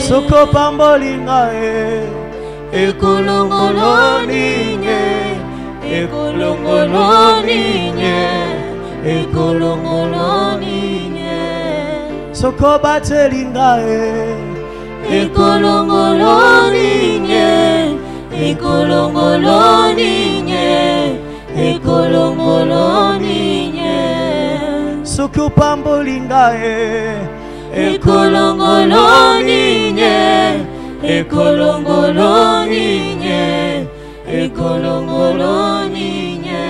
Soko pambolinga ekolongoloninye, ekolongoloninye, ekolongoloninye. Soko batelinga ekolongoloninye, ekolongoloninye, ekolongoloninye. Soko pambolinga ekolongoloninye, ekolongoloninye, ekolongoloninye.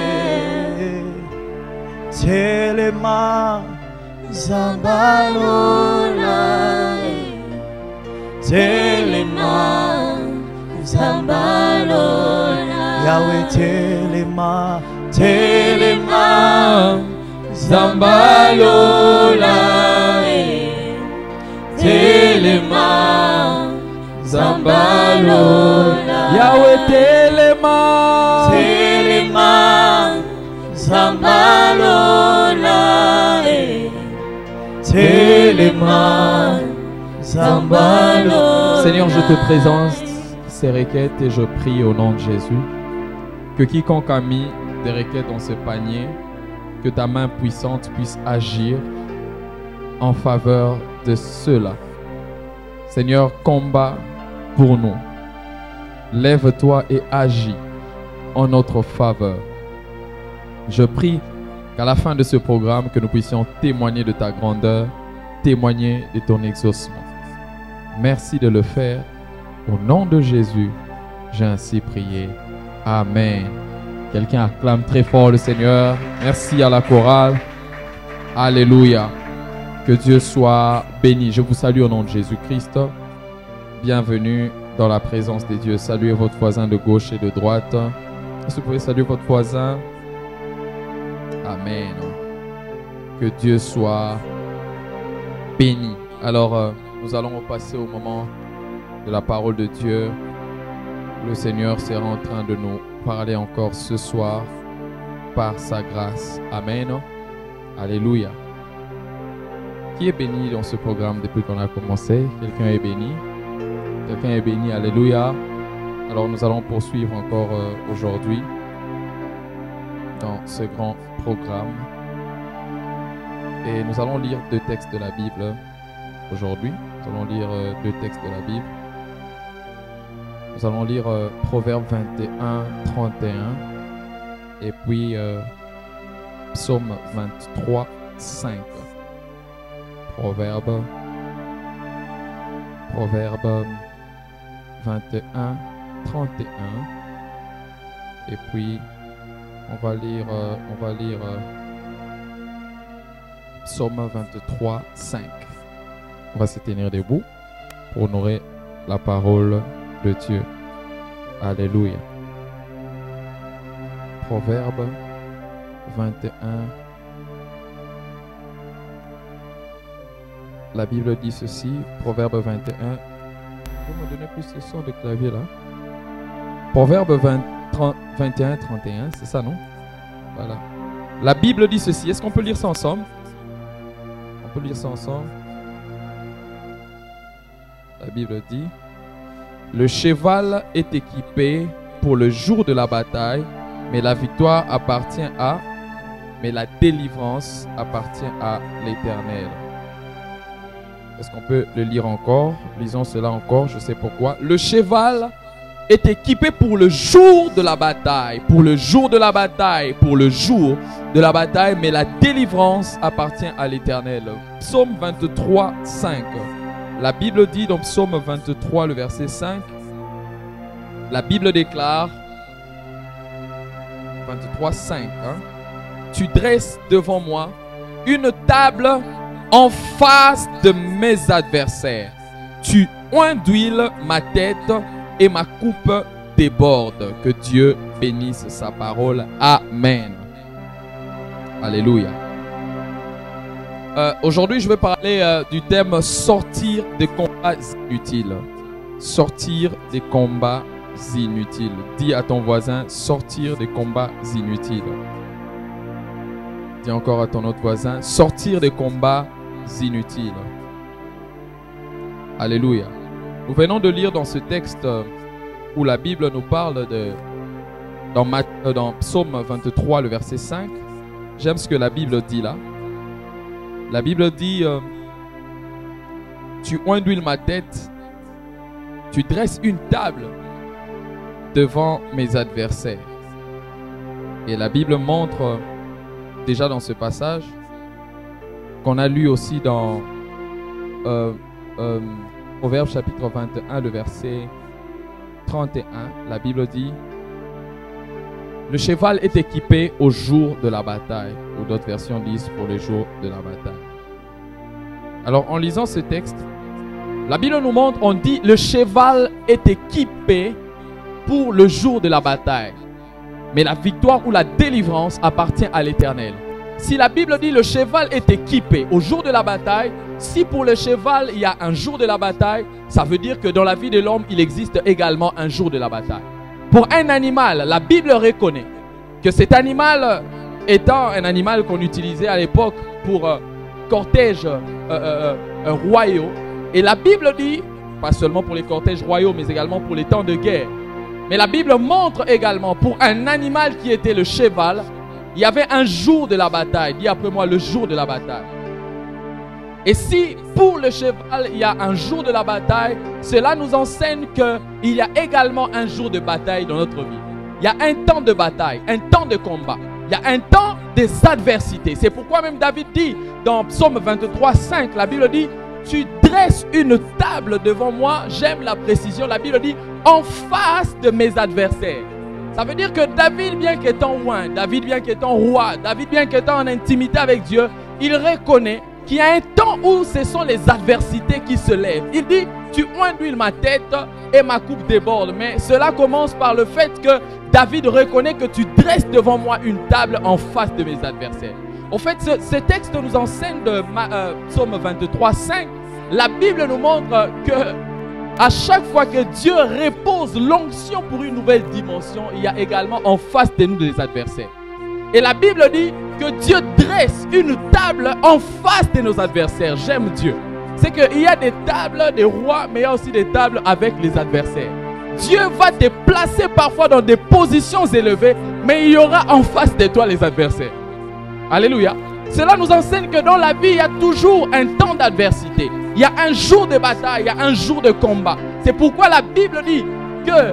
Telema zambalola, telema zambalola, Yahweh telema, telema zambalola, telema zambalola, Yahweh telema, telema zambalola, telema zambalola. Seigneur, je te présente ces requêtes et je prie au nom de Jésus que quiconque a mis des requêtes dans ce panier, que ta main puissante puisse agir en faveur de ceux-là. Seigneur, combat pour nous. Lève-toi et agis en notre faveur. Je prie qu'à la fin de ce programme, que nous puissions témoigner de ta grandeur, témoigner de ton exaucement. Merci de le faire. Au nom de Jésus, j'ai ainsi prié. Amen. Quelqu'un acclame très fort le Seigneur. Merci à la chorale. Alléluia. Que Dieu soit béni. Je vous salue au nom de Jésus-Christ. Bienvenue dans la présence de Dieu. Saluez votre voisin de gauche et de droite. Est-ce que vous pouvez saluer votre voisin? Amen. Que Dieu soit béni. Alors, nous allons passer au moment de la parole de Dieu. Le Seigneur sera en train de nous parler encore ce soir par sa grâce. Amen. Alléluia. Qui est béni dans ce programme depuis qu'on a commencé? Quelqu'un est béni? Quelqu'un est béni? Alléluia. Alors nous allons poursuivre encore aujourd'hui dans ce grand programme. Et nous allons lire deux textes de la Bible aujourd'hui. Nous allons lire deux textes de la Bible. Nous allons lire Proverbe 21, 31 et puis Psaume 23, 5. Proverbe 21, 31 et puis on va lire Psaume 23, 5. On va se tenir debout pour honorer la parole de Dieu. Alléluia. Proverbe 21. La Bible dit ceci, Proverbe 21. Vous me donnez plus le son de clavier là. Proverbe 21, 31, c'est ça non? Voilà. La Bible dit ceci. Est-ce qu'on peut lire ça ensemble? On peut lire ça ensemble. La Bible dit: le cheval est équipé pour le jour de la bataille, mais la victoire appartient à, mais la délivrance appartient à l'Éternel. Est-ce qu'on peut le lire encore? Lisons cela encore, je sais pourquoi. Le cheval est équipé pour le jour de la bataille, pour le jour de la bataille, pour le jour de la bataille, mais la délivrance appartient à l'Éternel. Psaume 23, 5. La Bible dit dans Psaume 23, le verset 5, la Bible déclare, 23, 5, tu dresses devant moi une table en face de mes adversaires. Tu oins d'huile ma tête et ma coupe déborde. Que Dieu bénisse sa parole. Amen. Alléluia. Aujourd'hui, je vais parler du thème sortir des combats inutiles. Sortir des combats inutiles. Dis à ton voisin, sortir des combats inutiles. Dis encore à ton autre voisin, sortir des combats inutiles. Alléluia. Nous venons de lire dans ce texte où la Bible nous parle dans Psaume 23, le verset 5. J'aime ce que la Bible dit là. La Bible dit tu onduiles ma tête, tu dresses une table devant mes adversaires. Et la Bible montre déjà dans ce passage qu'on a lu aussi dans Proverbes chapitre 21, le verset 31. La Bible dit le cheval est équipé au jour de la bataille, ou d'autres versions disent pour le jour de la bataille. Alors en lisant ce texte, la Bible nous montre, on dit le cheval est équipé pour le jour de la bataille. Mais la victoire ou la délivrance appartient à l'Éternel. Si la Bible dit le cheval est équipé au jour de la bataille, si pour le cheval il y a un jour de la bataille, ça veut dire que dans la vie de l'homme, il existe également un jour de la bataille. Pour un animal, la Bible reconnaît que cet animal étant un animal qu'on utilisait à l'époque pour cortèges royaux. Et la Bible dit, pas seulement pour les cortèges royaux, mais également pour les temps de guerre. Mais la Bible montre également pour un animal qui était le cheval, il y avait un jour de la bataille. Dis après moi, le jour de la bataille. Et si pour le cheval, il y a un jour de la bataille, cela nous enseigne qu'il y a également un jour de bataille dans notre vie. Il y a un temps de bataille, un temps de combat. Il y a un temps des adversités. C'est pourquoi même David dit dans Psaume 23, 5, la Bible dit tu dresses une table devant moi. J'aime la précision. La Bible dit en face de mes adversaires. Ça veut dire que David, bien qu'étant loin, David, bien qu'étant roi, David, bien qu'étant en intimité avec Dieu, il reconnaît qu'il y a un temps où ce sont les adversités qui se lèvent. Il dit, tu onduiles ma tête et ma coupe déborde. Mais cela commence par le fait que David reconnaît que tu dresses devant moi une table en face de mes adversaires. Au fait, ce texte nous enseigne de Psaume 23, 5. La Bible nous montre que à chaque fois que Dieu repose l'onction pour une nouvelle dimension, il y a également en face de nous des adversaires. Et la Bible dit que Dieu dresse une table en face de nos adversaires. J'aime Dieu. C'est qu'il y a des tables des rois, mais il y a aussi des tables avec les adversaires. Dieu va te placer parfois dans des positions élevées, mais il y aura en face de toi les adversaires. Alléluia. Cela nous enseigne que dans la vie, il y a toujours un temps d'adversité. Il y a un jour de bataille, il y a un jour de combat. C'est pourquoi la Bible dit que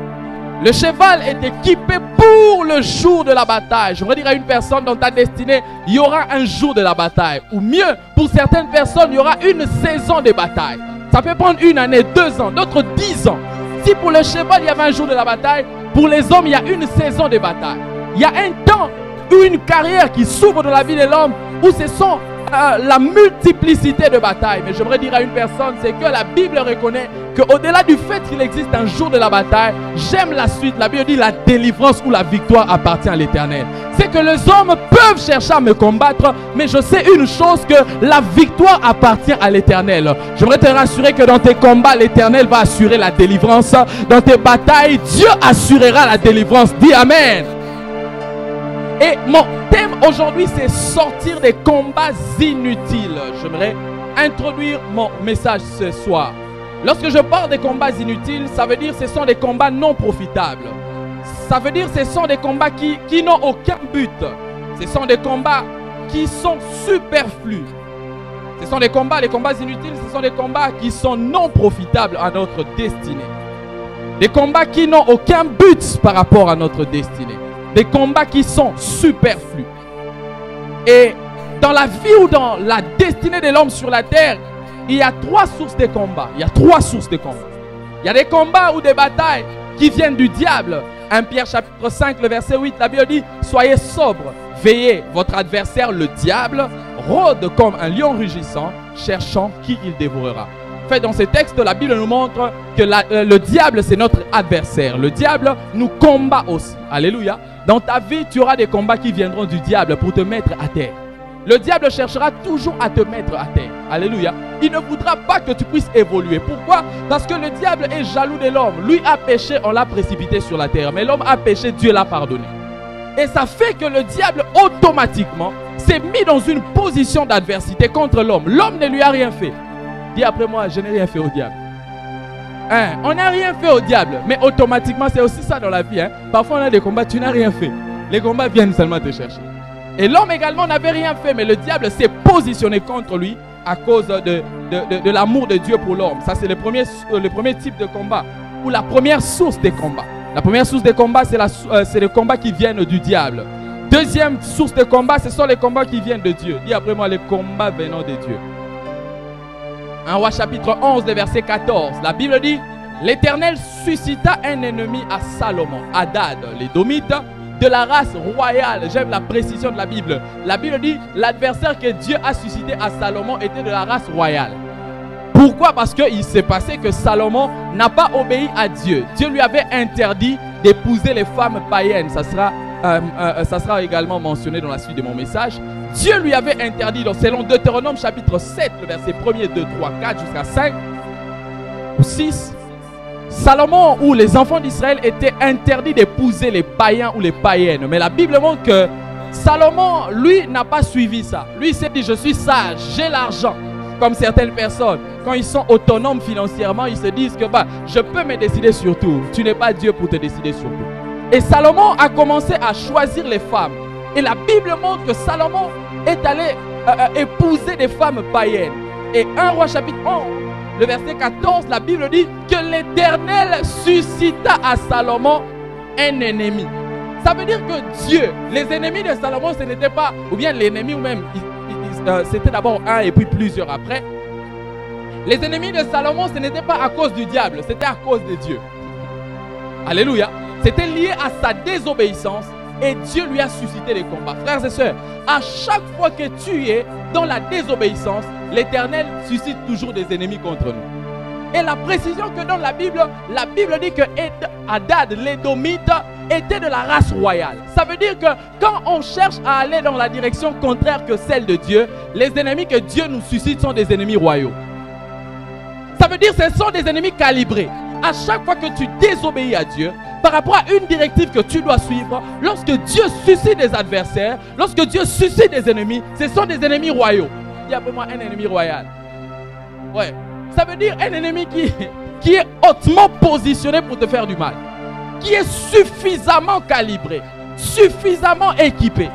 le cheval est équipé pour le jour de la bataille. Je voudrais dire à une personne dans ta destinée, il y aura un jour de la bataille. Ou mieux, pour certaines personnes, il y aura une saison de bataille. Ça peut prendre 1 année, 2 ans, d'autres 10 ans. Si pour le cheval, il y avait un jour de la bataille, pour les hommes, il y a une saison de bataille. Il y a un temps ou une carrière qui s'ouvre dans la vie de l'homme où ce sont la multiplicité de batailles. Mais j'aimerais dire à une personne, c'est que la Bible reconnaît qu'au-delà du fait qu'il existe un jour de la bataille, j'aime la suite. La Bible dit la délivrance ou la victoire appartient à l'Éternel. C'est que les hommes peuvent chercher à me combattre, mais je sais une chose, que la victoire appartient à l'Éternel. J'aimerais te rassurer que dans tes combats, l'Éternel va assurer la délivrance. Dans tes batailles, Dieu assurera la délivrance. Dis Amen. Et mon thème aujourd'hui, c'est sortir des combats inutiles. J'aimerais introduire mon message ce soir. Lorsque je parle des combats inutiles, ça veut dire que ce sont des combats non profitables. Ça veut dire que ce sont des combats qui n'ont aucun but. Ce sont des combats qui sont superflus. Ce sont des combats, les combats inutiles, ce sont des combats qui sont non profitables à notre destinée. Des combats qui n'ont aucun but par rapport à notre destinée. Des combats qui sont superflus. Et dans la vie ou dans la destinée de l'homme sur la terre, il y a 3 sources de combats. Il y a 3 sources de combats. Il y a des combats ou des batailles qui viennent du diable. 1 Pierre chapitre 5, le verset 8, la Bible dit « Soyez sobres, veillez, votre adversaire, le diable, rôde comme un lion rugissant, cherchant qui il dévorera. » En fait, dans ce texte, la Bible nous montre que le diable, c'est notre adversaire. Le diable nous combat aussi. Alléluia. Dans ta vie, tu auras des combats qui viendront du diable pour te mettre à terre. Le diable cherchera toujours à te mettre à terre. Alléluia. Il ne voudra pas que tu puisses évoluer. Pourquoi? Parce que le diable est jaloux de l'homme. Lui a péché, on l'a précipité sur la terre. Mais l'homme a péché, Dieu l'a pardonné. Et ça fait que le diable, automatiquement, s'est mis dans une position d'adversité contre l'homme. L'homme ne lui a rien fait. Dis après moi, je n'ai rien fait au diable. Hein, on n'a rien fait au diable, mais automatiquement, c'est aussi ça dans la vie. Hein. Parfois, on a des combats, tu n'as rien fait. Les combats viennent seulement te chercher. Et l'homme également n'avait rien fait, mais le diable s'est positionné contre lui à cause de l'amour de Dieu pour l'homme. Ça, c'est le premier type de combat, ou la première source des combats. La première source des combats, c'est les combats qui viennent du diable. Deuxième source de combat, ce sont les combats qui viennent de Dieu. Dis après moi, les combats venant de Dieu. 1 Roi chapitre 11, verset 14. La Bible dit, l'Éternel suscita un ennemi à Salomon, Hadad, l'édomite, de la race royale. J'aime la précision de la Bible. La Bible dit, l'adversaire que Dieu a suscité à Salomon était de la race royale. Pourquoi? Parce qu'il s'est passé que Salomon n'a pas obéi à Dieu. Dieu lui avait interdit d'épouser les femmes païennes. Ça sera également mentionné dans la suite de mon message. Dieu lui avait interdit, donc selon Deutéronome chapitre 7, le verset 1er, 2, 3, 4 jusqu'à 5 ou 6, Salomon ou les enfants d'Israël étaient interdits d'épouser les païens ou les païennes. Mais la Bible montre que Salomon, lui, n'a pas suivi ça. Lui, il s'est dit, je suis sage, j'ai l'argent. Comme certaines personnes, quand ils sont autonomes financièrement, ils se disent que je peux me décider sur tout. Tu n'es pas Dieu pour te décider sur tout. Et Salomon a commencé à choisir les femmes. Et la Bible montre que Salomon est allé épouser des femmes païennes. Et 1 Roi chapitre 11, le verset 14, la Bible dit que l'Éternel suscita à Salomon un ennemi. Ça veut dire que Dieu, les ennemis de Salomon, ce n'était pas, ou bien l'ennemi, ou même, c'était d'abord un et puis plusieurs après. Les ennemis de Salomon, ce n'était pas à cause du diable, c'était à cause de Dieu. Alléluia. C'était lié à sa désobéissance et Dieu lui a suscité les combats. Frères et sœurs, à chaque fois que tu es dans la désobéissance, l'Éternel suscite toujours des ennemis contre nous. Et la précision que donne la Bible dit que Hadad, l'édomite, était de la race royale. Ça veut dire que quand on cherche à aller dans la direction contraire que celle de Dieu, les ennemis que Dieu nous suscite sont des ennemis royaux. Ça veut dire que ce sont des ennemis calibrés. À chaque fois que tu désobéis à Dieu, par rapport à une directive que tu dois suivre, lorsque Dieu suscite des adversaires, lorsque Dieu suscite des ennemis, ce sont des ennemis royaux. Dis après moi un ennemi royal. Ouais. Ça veut dire un ennemi qui est hautement positionné pour te faire du mal. Qui est suffisamment calibré, suffisamment équipé.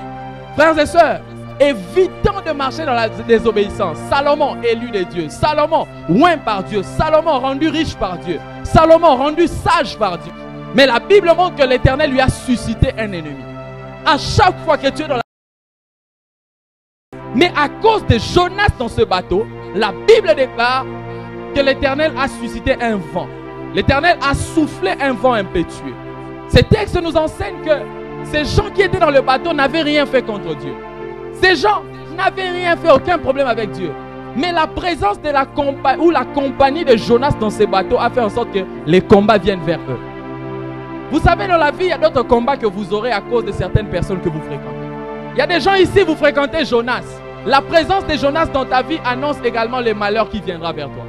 Frères et sœurs, évitant de marcher dans la désobéissance. Salomon, élu de Dieu. Salomon, oint par Dieu. Salomon, rendu riche par Dieu. Salomon, rendu sage par Dieu. Mais la Bible montre que l'Éternel lui a suscité un ennemi. À chaque fois que tu es dans la... Mais à cause de Jonas dans ce bateau, la Bible déclare que l'Éternel a suscité un vent. L'Éternel a soufflé un vent impétueux. Ces textes nous enseignent que ces gens qui étaient dans le bateau n'avaient rien fait contre Dieu. Ces gens n'avaient rien fait, aucun problème avec Dieu. Mais la présence de la compagnie de Jonas dans ces bateaux a fait en sorte que les combats viennent vers eux. Vous savez, dans la vie, il y a d'autres combats que vous aurez à cause de certaines personnes que vous fréquentez. Il y a des gens ici, vous fréquentez Jonas. La présence de Jonas dans ta vie annonce également les malheurs qui viendront vers toi.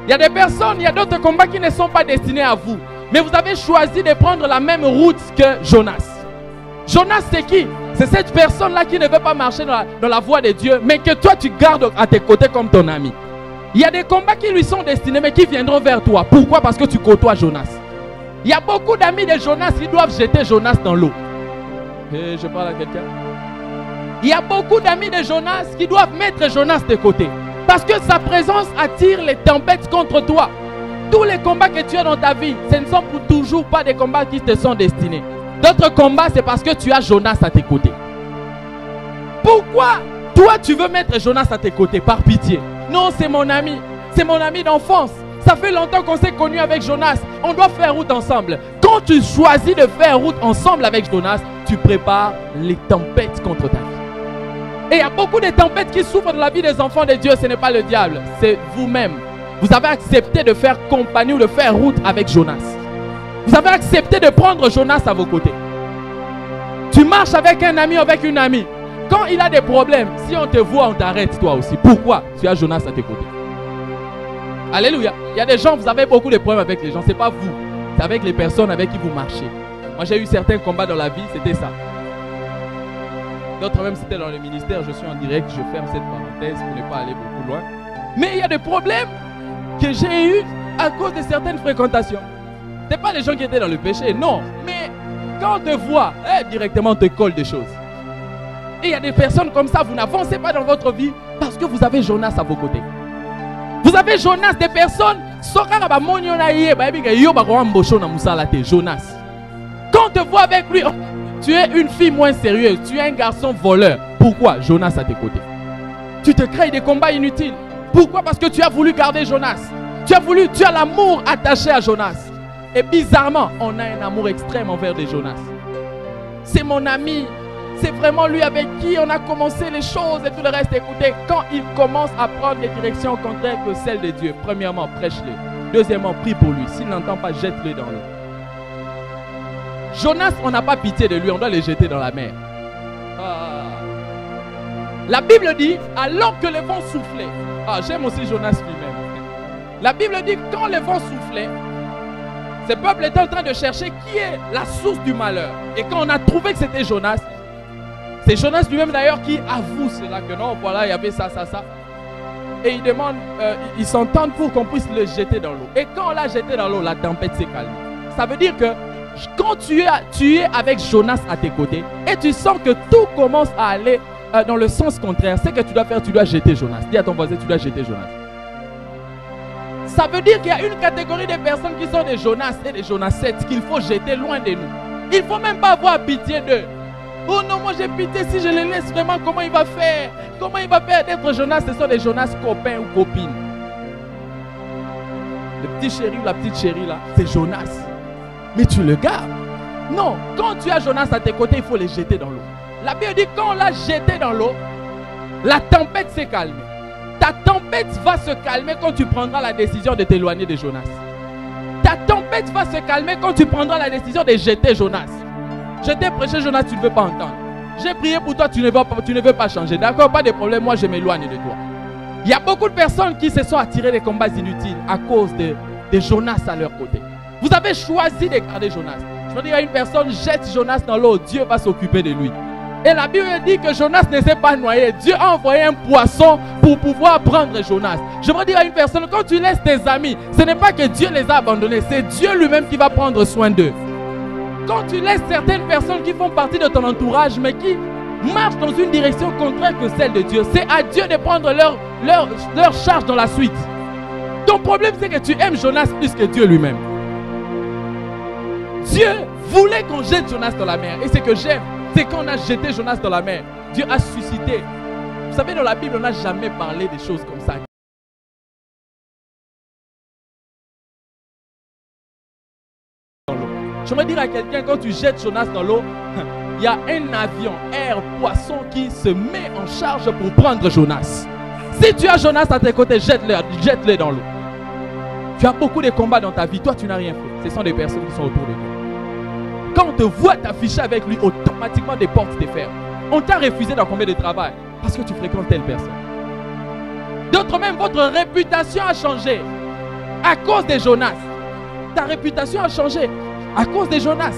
Il y a des personnes, il y a d'autres combats qui ne sont pas destinés à vous. Mais vous avez choisi de prendre la même route que Jonas. Jonas, c'est qui? C'est cette personne-là qui ne veut pas marcher dans la voie de Dieu, mais que toi, tu gardes à tes côtés comme ton ami. Il y a des combats qui lui sont destinés, mais qui viendront vers toi. Pourquoi? Parce que tu côtoies Jonas. Il y a beaucoup d'amis de Jonas qui doivent jeter Jonas dans l'eau. Je parle à quelqu'un. Il y a beaucoup d'amis de Jonas qui doivent mettre Jonas de côté. Parce que sa présence attire les tempêtes contre toi. Tous les combats que tu as dans ta vie, ce ne sont pour toujours pas des combats qui te sont destinés. D'autres combats, c'est parce que tu as Jonas à tes côtés. Pourquoi toi tu veux mettre Jonas à tes côtés? Par pitié. Non, c'est mon ami. C'est mon ami d'enfance. Ça fait longtemps qu'on s'est connus avec Jonas. On doit faire route ensemble. Quand tu choisis de faire route ensemble avec Jonas, tu prépares les tempêtes contre ta vie. Et il y a beaucoup de tempêtes qui souffrent de la vie des enfants de Dieu. Ce n'est pas le diable, c'est vous-même. Vous avez accepté de faire compagnie ou de faire route avec Jonas. Vous avez accepté de prendre Jonas à vos côtés. Tu marches avec un ami ou avec une amie. Quand il a des problèmes, si on te voit, on t'arrête toi aussi. Pourquoi? Tu as Jonas à tes côtés. Alléluia. Il y a des gens, vous avez beaucoup de problèmes avec les gens. Ce n'est pas vous. C'est avec les personnes avec qui vous marchez. Moi, j'ai eu certains combats dans la vie, c'était ça. D'autres même, c'était dans le ministère. Je suis en direct, je ferme cette parenthèse pour ne pas aller beaucoup loin. Mais il y a des problèmes que j'ai eus à cause de certaines fréquentations. Ce n'est pas les gens qui étaient dans le péché, non. Mais quand on te voit, directement on te colle des choses. Et il y a des personnes comme ça, vous n'avancez pas dans votre vie parce que vous avez Jonas à vos côtés. Vous avez Jonas, des personnes. Jonas. Quand on te voit avec lui, tu es une fille moins sérieuse, tu es un garçon voleur. Pourquoi? Jonas à tes côtés. Tu te crées des combats inutiles. Pourquoi? Parce que tu as voulu garder Jonas. Tu as l'amour attaché à Jonas. Et bizarrement, on a un amour extrême envers des Jonas. C'est mon ami. C'est vraiment lui avec qui on a commencé les choses et tout le reste. Écoutez, quand il commence à prendre des directions contraires que celles de Dieu, premièrement, prêche-le. Deuxièmement, prie pour lui. S'il n'entend pas, jette-le dans l'eau. Jonas, on n'a pas pitié de lui, on doit le jeter dans la mer. La Bible dit, alors que le vent soufflait. J'aime aussi Jonas lui-même. La Bible dit, quand le vent soufflait, ce peuple était en train de chercher qui est la source du malheur. Et quand on a trouvé que c'était Jonas, c'est Jonas lui-même d'ailleurs qui avoue cela, que non, voilà, il y avait ça. Et il demande, ils s'entendent pour qu'on puisse le jeter dans l'eau. Et quand on l'a jeté dans l'eau, la tempête s'est calmée. Ça veut dire que quand tu es avec Jonas à tes côtés et tu sens que tout commence à aller dans le sens contraire, c'est que tu dois faire, tu dois jeter Jonas. Dis à ton voisin, tu dois jeter Jonas. Ça veut dire qu'il y a une catégorie de personnes qui sont des Jonas et des Jonasettes qu'il faut jeter loin de nous. Il ne faut même pas avoir pitié d'eux. Oh non, moi j'ai pitié, si je les laisse vraiment, comment il va faire? Comment il va faire d'être Jonas? Ce sont des Jonas copains ou copines. Le petit chéri ou la petite chérie là, c'est Jonas. Mais tu le gardes. Non, quand tu as Jonas à tes côtés, il faut les jeter dans l'eau. La Bible dit quand on l'a jeté dans l'eau, la tempête s'est calmée. Ta tempête va se calmer quand tu prendras la décision de t'éloigner de Jonas. Ta tempête va se calmer quand tu prendras la décision de jeter Jonas. Je t'ai prêché Jonas, tu ne veux pas entendre. J'ai prié pour toi, tu ne veux pas changer. D'accord, pas de problème, moi je m'éloigne de toi. Il y a beaucoup de personnes qui se sont attirées des combats inutiles à cause de Jonas à leur côté. Vous avez choisi de garder Jonas. Je veux dire à une personne, jette Jonas dans l'eau, Dieu va s'occuper de lui. Et la Bible dit que Jonas ne s'est pas noyé. Dieu a envoyé un poisson pour pouvoir prendre Jonas. Je veux dire à une personne, quand tu laisses tes amis, ce n'est pas que Dieu les a abandonnés, c'est Dieu lui-même qui va prendre soin d'eux. Quand tu laisses certaines personnes qui font partie de ton entourage, mais qui marchent dans une direction contraire que celle de Dieu, c'est à Dieu de prendre leur charge dans la suite. Ton problème, c'est que tu aimes Jonas plus que Dieu lui-même. Dieu voulait qu'on jette Jonas dans la mer. Et ce que j'aime, c'est qu'on a jeté Jonas dans la mer. Dieu a suscité. Vous savez, dans la Bible, on n'a jamais parlé des choses comme ça. J'aimerais dire à quelqu'un, quand tu jettes Jonas dans l'eau, il y a un avion, air, poisson qui se met en charge pour prendre Jonas. Si tu as Jonas à tes côtés, jette-le dans l'eau. Tu as beaucoup de combats dans ta vie, toi tu n'as rien fait. Ce sont des personnes qui sont autour de toi. Quand on te voit t'afficher avec lui, automatiquement des portes te ferment. On t'a refusé d'un combat de travail parce que tu fréquentes telle personne. D'autres même, votre réputation a changé à cause de Jonas. Ta réputation a changé à cause de Jonas.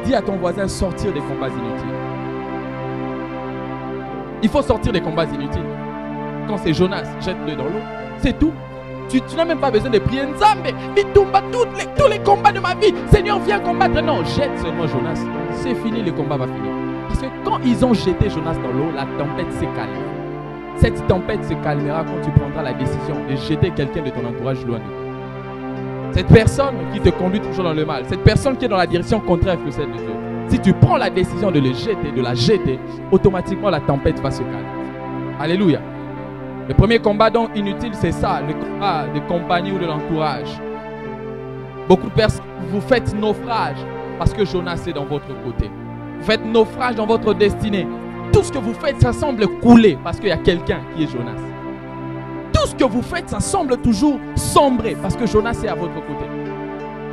Dis à ton voisin, sortir des combats inutiles. Il faut sortir des combats inutiles. Quand c'est Jonas, jette-le dans l'eau. C'est tout. Tu n'as même pas besoin de prier. Nzambe, Bitumba, tous les combats de ma vie. Seigneur, viens combattre. Non, jette seulement Jonas. C'est fini, le combat va finir. Parce que quand ils ont jeté Jonas dans l'eau, la tempête s'est calmée. Cette tempête se calmera quand tu prendras la décision de jeter quelqu'un de ton entourage loin de toi. Cette personne qui te conduit toujours dans le mal, cette personne qui est dans la direction contraire que celle de Dieu, si tu prends la décision de le jeter, de la jeter, automatiquement la tempête va se calmer. Alléluia. Le premier combat donc inutile, c'est ça, le combat de compagnie ou de l'entourage. Beaucoup de personnes, vous faites naufrage parce que Jonas est dans votre côté. Vous faites naufrage dans votre destinée. Tout ce que vous faites, ça semble couler parce qu'il y a quelqu'un qui est Jonas. Tout ce que vous faites, ça semble toujours sombrer parce que Jonas est à votre côté.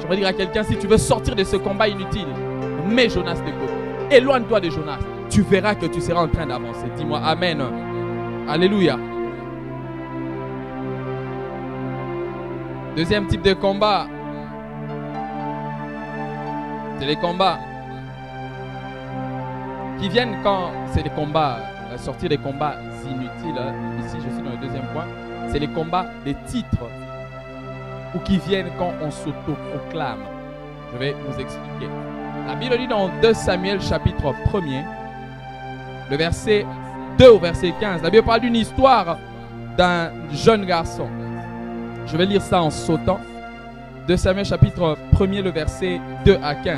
J'aimerais dire à quelqu'un, si tu veux sortir de ce combat inutile, mets Jonas de côté. Éloigne-toi de Jonas. Tu verras que tu seras en train d'avancer. Dis-moi Amen. Alléluia. Deuxième type de combat, c'est les combats qui viennent quand c'est les combats, sortir des combats inutiles. Ici, je suis dans le deuxième point. C'est les combats des titres. ou qui viennent quand on s'autoproclame. Je vais vous expliquer. La Bible dit dans 2 Samuel chapitre 1er, le verset 2 au verset 15. La Bible parle d'une histoire d'un jeune garçon. Je vais lire ça en sautant. 2 Samuel chapitre 1er, le verset 2 à 15.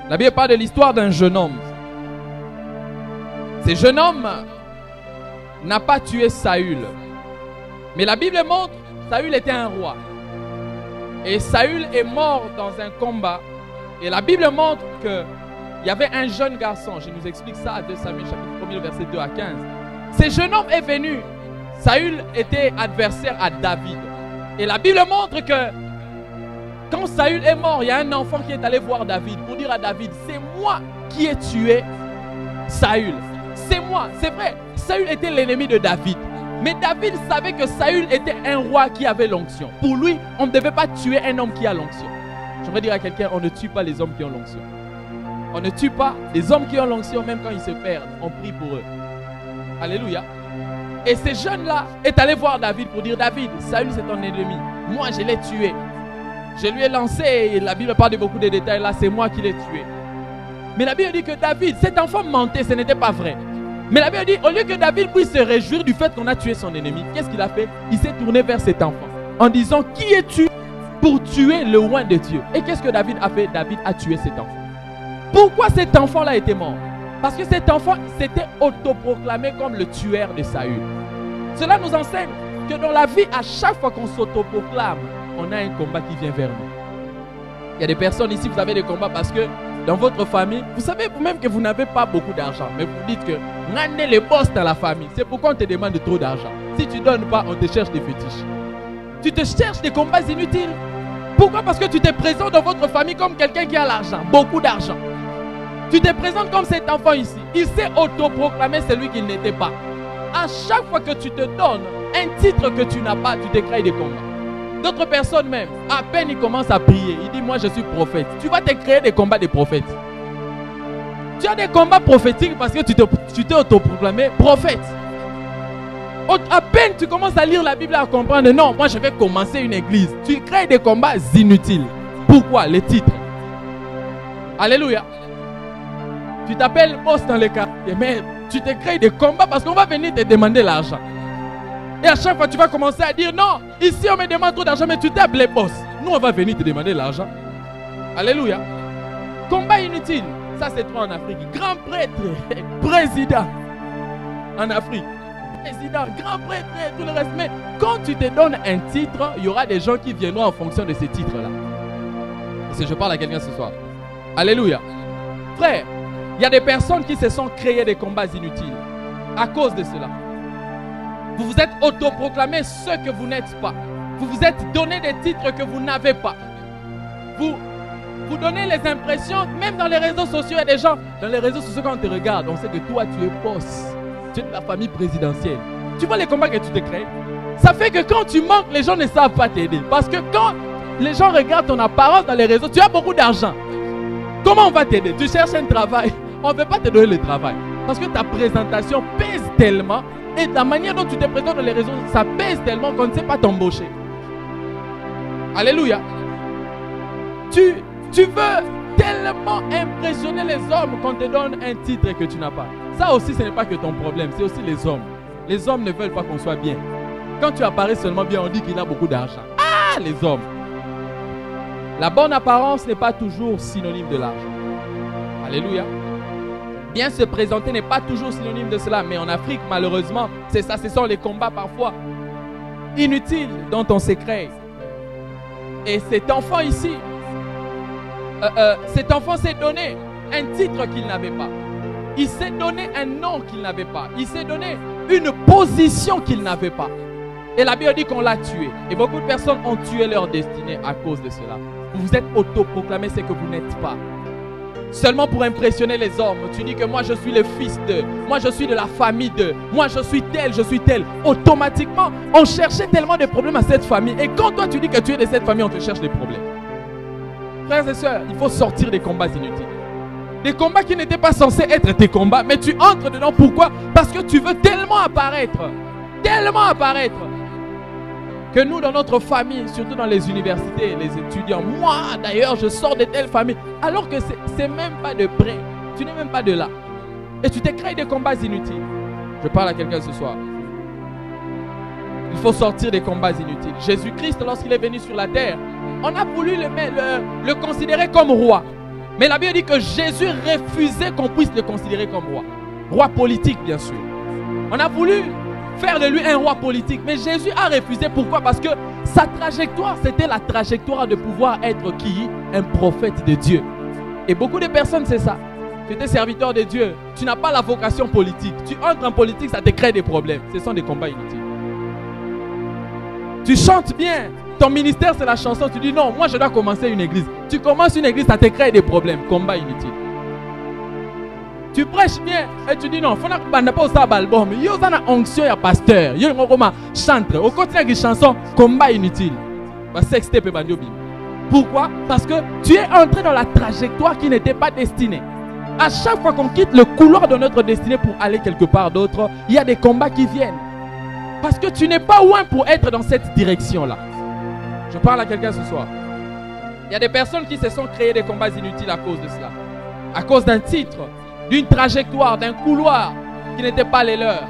La Bible parle de l'histoire d'un jeune homme. Ce jeune homme n'a pas tué Saül. Mais la Bible montre que Saül était un roi. Et Saül est mort dans un combat. Et la Bible montre qu'il y avait un jeune garçon. Je nous explique ça à 2 Samuel chapitre 1er, le verset 2 à 15. Ce jeune homme est venu. Saül était adversaire à David. Et la Bible montre que quand Saül est mort, il y a un enfant qui est allé voir David pour dire à David, c'est moi qui ai tué Saül. C'est moi, c'est vrai. Saül était l'ennemi de David. Mais David savait que Saül était un roi qui avait l'onction. Pour lui, on ne devait pas tuer un homme qui a l'onction. J'aimerais dire à quelqu'un, on ne tue pas les hommes qui ont l'onction. On ne tue pas les hommes qui ont l'onction, même quand ils se perdent. On prie pour eux. Alléluia. Et ce jeune-là est allé voir David pour dire, David, Saül c'est ton ennemi. Moi, je l'ai tué. Je lui ai lancé, et la Bible parle de beaucoup de détails là, c'est moi qui l'ai tué. Mais la Bible dit que David, cet enfant mentait, ce n'était pas vrai. Mais la Bible dit, au lieu que David puisse se réjouir du fait qu'on a tué son ennemi, qu'est-ce qu'il a fait? Il s'est tourné vers cet enfant en disant, qui es-tu pour tuer le roi de Dieu? Et qu'est-ce que David a fait? David a tué cet enfant. Pourquoi cet enfant-là était mort? Parce que cet enfant s'était autoproclamé comme le tueur de Saül. Cela nous enseigne que dans la vie, à chaque fois qu'on s'autoproclame, on a un combat qui vient vers nous. Il y a des personnes ici, vous avez des combats parce que dans votre famille, vous savez vous-même que vous n'avez pas beaucoup d'argent. Mais vous dites que on est le boss dans la famille. C'est pourquoi on te demande trop d'argent. Si tu ne donnes pas, on te cherche des fétiches. Tu te cherches des combats inutiles. Pourquoi? Parce que tu te présentes dans votre famille comme quelqu'un qui a l'argent, beaucoup d'argent. Tu te présentes comme cet enfant ici. Il s'est autoproclamé celui qu'il n'était pas. À chaque fois que tu te donnes un titre que tu n'as pas, tu te crées des combats. D'autres personnes même, à peine ils commencent à prier, il dit moi je suis prophète. Tu vas te créer des combats de prophètes. Tu as des combats prophétiques parce que tu t'es autoproclamé prophète. À peine tu commences à lire la Bible, à comprendre, non, moi je vais commencer une église. Tu crées des combats inutiles. Pourquoi? Les titres. Alléluia. Tu t'appelles boss dans les quartiers, mais tu te crées des combats parce qu'on va venir te demander l'argent. Et à chaque fois, tu vas commencer à dire non, ici on me demande trop d'argent, mais tu t'es appelé boss. Nous, on va venir te demander l'argent. Alléluia. Combat inutile. Ça, c'est toi en Afrique. Grand prêtre, président en Afrique. Président, grand prêtre, tout le reste. Mais quand tu te donnes un titre, il y aura des gens qui viendront en fonction de ces titres-là. Si je parle à quelqu'un ce soir. Alléluia. Frère, il y a des personnes qui se sont créées des combats inutiles à cause de cela. Vous vous êtes autoproclamé ce que vous n'êtes pas. Vous vous êtes donné des titres que vous n'avez pas. Vous donnez les impressions, même dans les réseaux sociaux, il y a des gens, dans les réseaux sociaux, quand on te regarde, on sait que toi, tu es boss. Tu es de la famille présidentielle. Tu vois les combats que tu te crées? Ça fait que quand tu manques, les gens ne savent pas t'aider. Parce que quand les gens regardent ton apparence dans les réseaux, tu as beaucoup d'argent. Comment on va t'aider? Tu cherches un travail, on ne veut pas te donner le travail. Parce que ta présentation pèse tellement. Et la manière dont tu te présentes dans les réseaux, ça pèse tellement qu'on ne sait pas t'embaucher. Alléluia. Tu veux tellement impressionner les hommes qu'on te donne un titre que tu n'as pas. Ça aussi, ce n'est pas que ton problème, c'est aussi les hommes. Les hommes ne veulent pas qu'on soit bien. Quand tu apparais seulement bien, on dit qu'il a beaucoup d'argent. Ah, les hommes. La bonne apparence n'est pas toujours synonyme de l'argent. Alléluia. Bien se présenter n'est pas toujours synonyme de cela. Mais en Afrique, malheureusement, c'est ça. Ce sont les combats parfois inutiles dont on s'est créé. Et cet enfant ici, cet enfant s'est donné un titre qu'il n'avait pas. Il s'est donné un nom qu'il n'avait pas. Il s'est donné une position qu'il n'avait pas. Et la Bible dit qu'on l'a tué. Et beaucoup de personnes ont tué leur destinée à cause de cela. Vous vous êtes autoproclamé ce que vous n'êtes pas. Seulement pour impressionner les hommes. Tu dis que moi je suis le fils de, moi je suis de la famille de, moi je suis tel, je suis tel. Automatiquement, on cherchait tellement de problèmes à cette famille. Et quand toi tu dis que tu es de cette famille, on te cherche des problèmes. Frères et sœurs, il faut sortir des combats inutiles. Des combats qui n'étaient pas censés être tes combats, mais tu entres dedans. Pourquoi? Parce que tu veux tellement apparaître Que nous, dans notre famille, surtout dans les universités, les étudiants, moi d'ailleurs, je sors de telle famille, alors que c'est même pas de près. Tu n'es même pas de là. Et tu t'es créé des combats inutiles. Je parle à quelqu'un ce soir. Il faut sortir des combats inutiles. Jésus-Christ, lorsqu'il est venu sur la terre, on a voulu le considérer comme roi. Mais la Bible dit que Jésus refusait qu'on puisse le considérer comme roi. Roi politique, bien sûr. On a voulu faire de lui un roi politique. Mais Jésus a refusé. Pourquoi? Parce que sa trajectoire, c'était la trajectoire de pouvoir être qui? Un prophète de Dieu. Et beaucoup de personnes, c'est ça. Tu étais serviteur de Dieu. Tu n'as pas la vocation politique. Tu entres en politique, ça te crée des problèmes. Ce sont des combats inutiles. Tu chantes bien. Ton ministère, c'est la chanson. Tu dis non, moi je dois commencer une église. Tu commences une église, ça te crée des problèmes. Combat inutile. Tu prêches bien et tu dis non, il faut pas ça album. Il y a une onction, il y a pasteur. Il y a une chantre. Au continue avec une chanson, combat inutile. Pourquoi? Parce que tu es entré dans la trajectoire qui n'était pas destinée. À chaque fois qu'on quitte le couloir de notre destinée pour aller quelque part d'autre, il y a des combats qui viennent. Parce que tu n'es pas loin pour être dans cette direction-là. Je parle à quelqu'un ce soir. Il y a des personnes qui se sont créées des combats inutiles à cause de cela. À cause d'un titre, d'une trajectoire, d'un couloir qui n'était pas les leurs.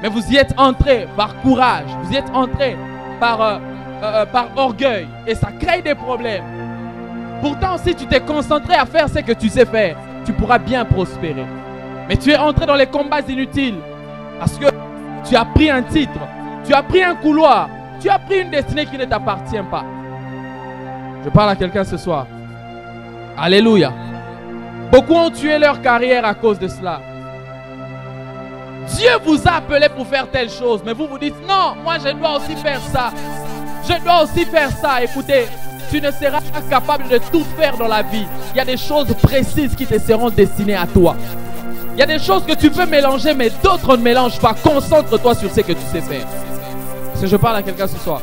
Mais vous y êtes entrés par courage, vous y êtes entrés par orgueil. Et ça crée des problèmes. Pourtant, si tu t'es concentré à faire ce que tu sais faire, tu pourras bien prospérer. Mais tu es entré dans les combats inutiles parce que tu as pris un titre, tu as pris un couloir, tu as pris une destinée qui ne t'appartient pas. Je parle à quelqu'un ce soir. Alléluia. Beaucoup ont tué leur carrière à cause de cela. Dieu vous a appelé pour faire telle chose, mais vous vous dites non, moi je dois aussi faire ça. Je dois aussi faire ça. Écoutez, tu ne seras pas capable de tout faire dans la vie. Il y a des choses précises qui te seront destinées à toi. Il y a des choses que tu peux mélanger, mais d'autres ne mélangent pas. Concentre-toi sur ce que tu sais faire. Parce que je parle à quelqu'un ce soir.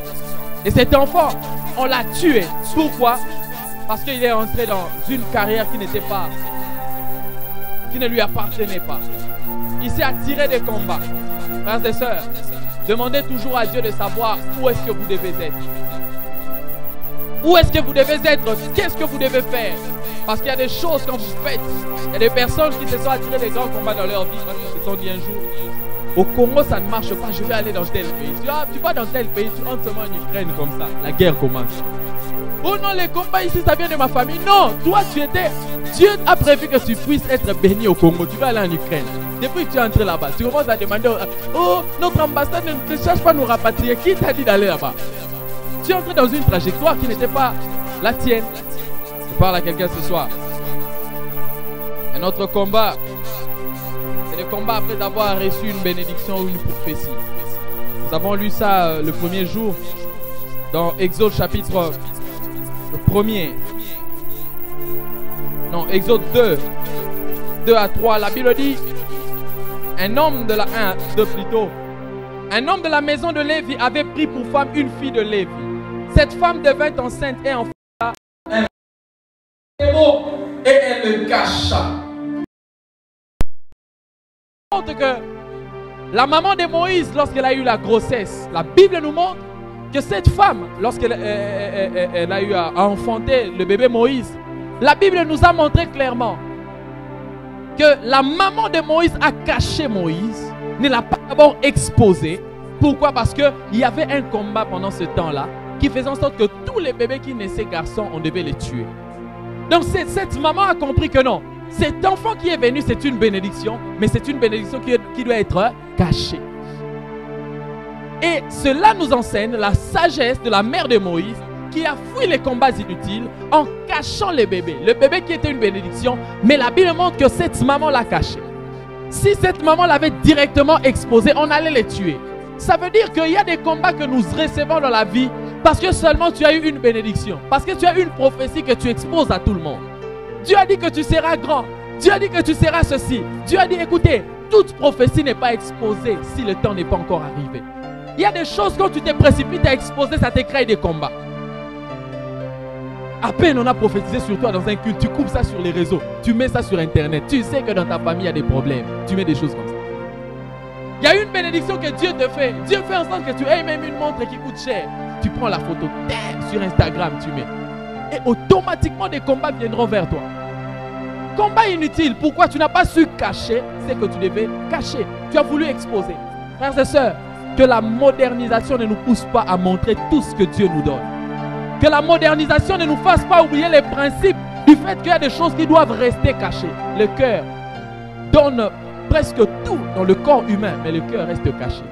Et cet enfant, on l'a tué. Pourquoi? Parce qu'il est entré dans une carrière qui n'était pas, qui ne lui appartenait pas. Il s'est attiré des combats. Frères et sœurs, demandez toujours à Dieu de savoir où est-ce que vous devez être. Où est-ce que vous devez être? Qu'est-ce que vous devez faire? Parce qu'il y a des choses quand vous faites. Il y a des personnes qui se sont attirées des grands combats dans leur vie parce qu'ils se sont dit un jour, au Congo ça ne marche pas, je vais aller dans tel pays. Tu vas dans tel pays, tu entres seulement en Ukraine comme ça, la guerre commence. Oh non, les combats ici ça vient de ma famille. Non, toi tu étais, Dieu a prévu que tu puisses être béni au Congo. Tu vas aller en Ukraine. Depuis que tu es entré là-bas, tu commences à demander, oh notre ambassade ne cherche pas à nous rapatrier. Qui t'a dit d'aller là-bas? Tu es entré dans une trajectoire qui n'était pas la tienne. Je parle à quelqu'un ce soir. Et notre combat, c'est le combat après avoir reçu une bénédiction ou une prophétie. Nous avons lu ça le premier jour dans Exode chapitre le premier. Non, Exode 2. 2 à 3. La Bible dit, un homme de la 2 plutôt. Un homme de la maison de Lévi avait pris pour femme une fille de Lévi. Cette femme devint enceinte et enfanta un héros et elle le cacha. Que la maman de Moïse, lorsqu'elle a eu la grossesse, la Bible nous montre que cette femme, lorsqu'elle elle a eu à enfanter le bébé Moïse, la Bible nous a montré clairement que la maman de Moïse a caché Moïse, ne l'a pas d'abord exposé. Pourquoi? Parce qu'il y avait un combat pendant ce temps-là qui faisait en sorte que tous les bébés qui naissaient garçons, on devait les tuer. Donc cette maman a compris que non, cet enfant qui est venu, c'est une bénédiction, mais c'est une bénédiction qui doit être cachée. Et cela nous enseigne la sagesse de la mère de Moïse qui a fui les combats inutiles en cachant les bébés. Le bébé qui était une bénédiction, mais la Bible montre que cette maman l'a caché. Si cette maman l'avait directement exposé, on allait les tuer. Ça veut dire qu'il y a des combats que nous recevons dans la vie parce que seulement tu as eu une bénédiction, parce que tu as une prophétie que tu exposes à tout le monde. Dieu a dit que tu seras grand. Dieu a dit que tu seras ceci. Dieu a dit, écoutez, toute prophétie n'est pas exposée si le temps n'est pas encore arrivé. Il y a des choses quand tu te précipites à exposer, ça te crée des combats. À peine on a prophétisé sur toi dans un culte, tu coupes ça sur les réseaux, tu mets ça sur internet, tu sais que dans ta famille il y a des problèmes, tu mets des choses comme ça. Il y a une bénédiction que Dieu te fait. Dieu fait en sorte que tu aies même une montre qui coûte cher. Tu prends la photo, sur Instagram, tu mets. Et automatiquement, des combats viendront vers toi. Combat inutile. Pourquoi tu n'as pas su cacher ce que tu devais cacher? Tu as voulu exposer. Frères et sœurs, que la modernisation ne nous pousse pas à montrer tout ce que Dieu nous donne. Que la modernisation ne nous fasse pas oublier les principes du fait qu'il y a des choses qui doivent rester cachées. Le cœur donne presque tout dans le corps humain, mais le cœur reste caché.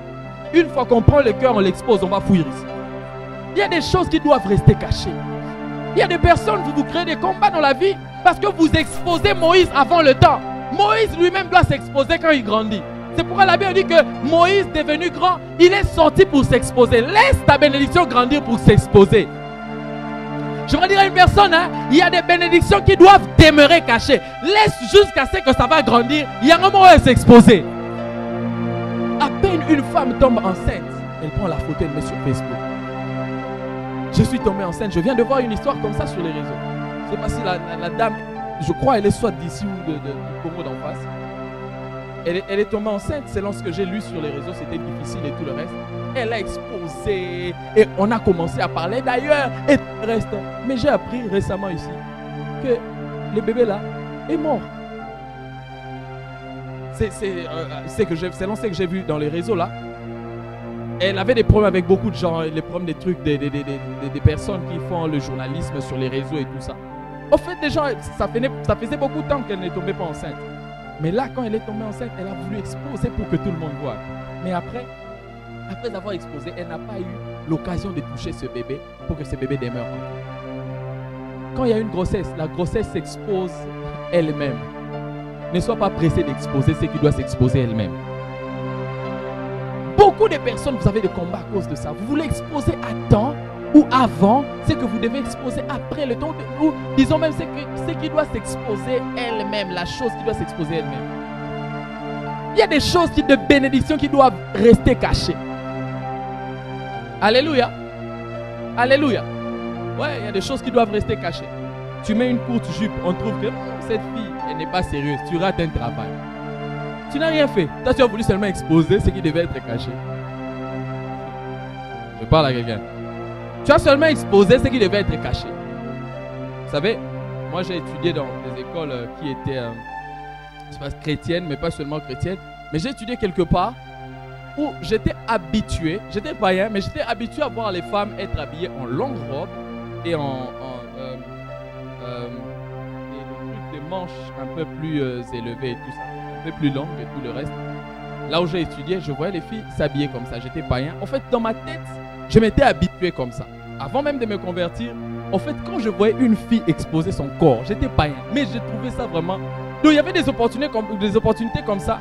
Une fois qu'on prend le cœur, on l'expose, on va fuir ici. Il y a des choses qui doivent rester cachées. Il y a des personnes, vous créez des combats dans la vie parce que vous exposez Moïse avant le temps. Moïse lui-même doit s'exposer quand il grandit. C'est pourquoi la Bible dit que Moïse, devenu grand, il est sorti pour s'exposer. Laisse ta bénédiction grandir pour s'exposer. Je vais dire à une personne, il y a des bénédictions qui doivent demeurer cachées. Laisse jusqu'à ce que ça va grandir. Il y a un moment où elle s'exposer. À peine une femme tombe enceinte, elle prend la photo, elle met sur Facebook. Je suis tombée enceinte. Je viens de voir une histoire comme ça sur les réseaux. Je ne sais pas si la dame, je crois elle est soit d'ici ou du Congo d'en face. Elle est tombée enceinte selon ce que j'ai lu sur les réseaux. C'était difficile et tout le reste. Elle a exposé et on a commencé à parler d'ailleurs et tout le reste. Mais j'ai appris récemment ici que le bébé là est mort. Selon ce que j'ai vu dans les réseaux là. Elle avait des problèmes avec beaucoup de gens, les problèmes des trucs, des personnes qui font le journalisme sur les réseaux et tout ça. Au fait, des gens, ça faisait beaucoup de temps qu'elle ne tombait pas enceinte. Mais là, quand elle est tombée enceinte, elle a voulu exposer pour que tout le monde voit. Mais après avoir exposé, elle n'a pas eu l'occasion de toucher ce bébé pour que ce bébé demeure. Quand il y a une grossesse, la grossesse s'expose elle-même. Ne sois pas pressé d'exposer ce qui doit s'exposer elle-même. Beaucoup de personnes, vous avez des combats à cause de ça. Vous voulez exposer à temps ou avant ce que vous devez exposer après le temps. Ou disons même ce qui doit s'exposer elle-même, la chose qui doit s'exposer elle-même. Il y a des choses de bénédiction qui doivent rester cachées. Alléluia. Alléluia. Ouais, il y a des choses qui doivent rester cachées. Tu mets une courte jupe, on trouve que cette fille, elle n'est pas sérieuse. Tu rates un travail. Tu n'as rien fait. Toi, tu as voulu seulement exposer ce qui devait être caché. Je parle à quelqu'un. Tu as seulement exposé ce qui devait être caché. Vous savez, moi j'ai étudié dans des écoles qui étaient chrétiennes, mais pas seulement chrétiennes. Mais j'ai étudié quelque part où j'étais habitué, j'étais païen, mais j'étais habitué à voir les femmes être habillées en longue robe et des manches un peu plus élevées et tout ça. Un peu plus longue et tout le reste. Là où j'ai étudié, je voyais les filles s'habiller comme ça. J'étais païen. En fait, dans ma tête, je m'étais habitué comme ça. Avant même de me convertir, en fait, quand je voyais une fille exposer son corps, j'étais païen. Mais j'ai trouvé ça vraiment... Donc, il y avait des opportunités comme ça.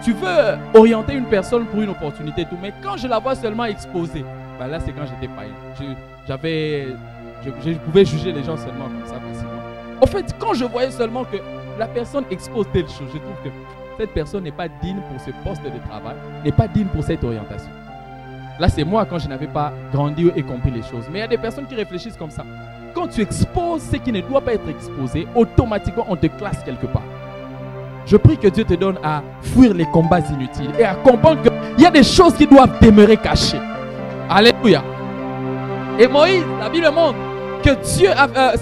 Tu veux orienter une personne pour une opportunité et tout. Mais quand je la vois seulement exposée, ben là, c'est quand j'étais païen. Je pouvais juger les gens seulement comme ça facilement. En fait, quand je voyais seulement que la personne expose telle chose, je trouve que cette personne n'est pas digne pour ce poste de travail, n'est pas digne pour cette orientation. Là, c'est moi quand je n'avais pas grandi et compris les choses. Mais il y a des personnes qui réfléchissent comme ça. Quand tu exposes ce qui ne doit pas être exposé, automatiquement, on te classe quelque part. Je prie que Dieu te donne à fuir les combats inutiles et à comprendre qu'il y a des choses qui doivent demeurer cachées. Alléluia. Et Moïse, la Bible montre que Dieu,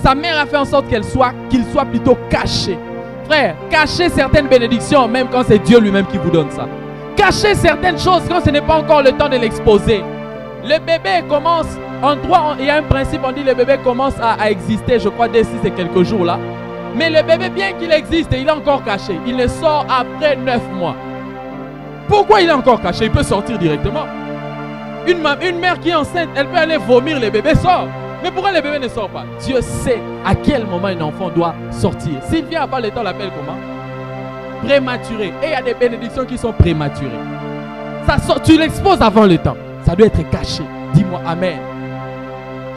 sa mère a fait en sorte qu'il soit plutôt caché. Frère, cachez certaines bénédictions même quand c'est Dieu lui-même qui vous donne ça. Cachez certaines choses quand ce n'est pas encore le temps de l'exposer. Le bébé commence, en droit, il y a un principe, on dit le bébé commence à exister, je crois, dès ces quelques jours là. Mais le bébé, bien qu'il existe, il est encore caché. Il ne sort après 9 mois. Pourquoi il est encore caché? Il peut sortir directement. Une mère qui est enceinte, elle peut aller vomir, le bébé sort. Mais pourquoi le bébé ne sort pas? Dieu sait à quel moment un enfant doit sortir. S'il vient avant le temps, on l'appelle comment? Prématuré. Et il y a des bénédictions qui sont prématurées. Ça sort, tu l'exposes avant le temps. Ça doit être caché. Dis-moi Amen.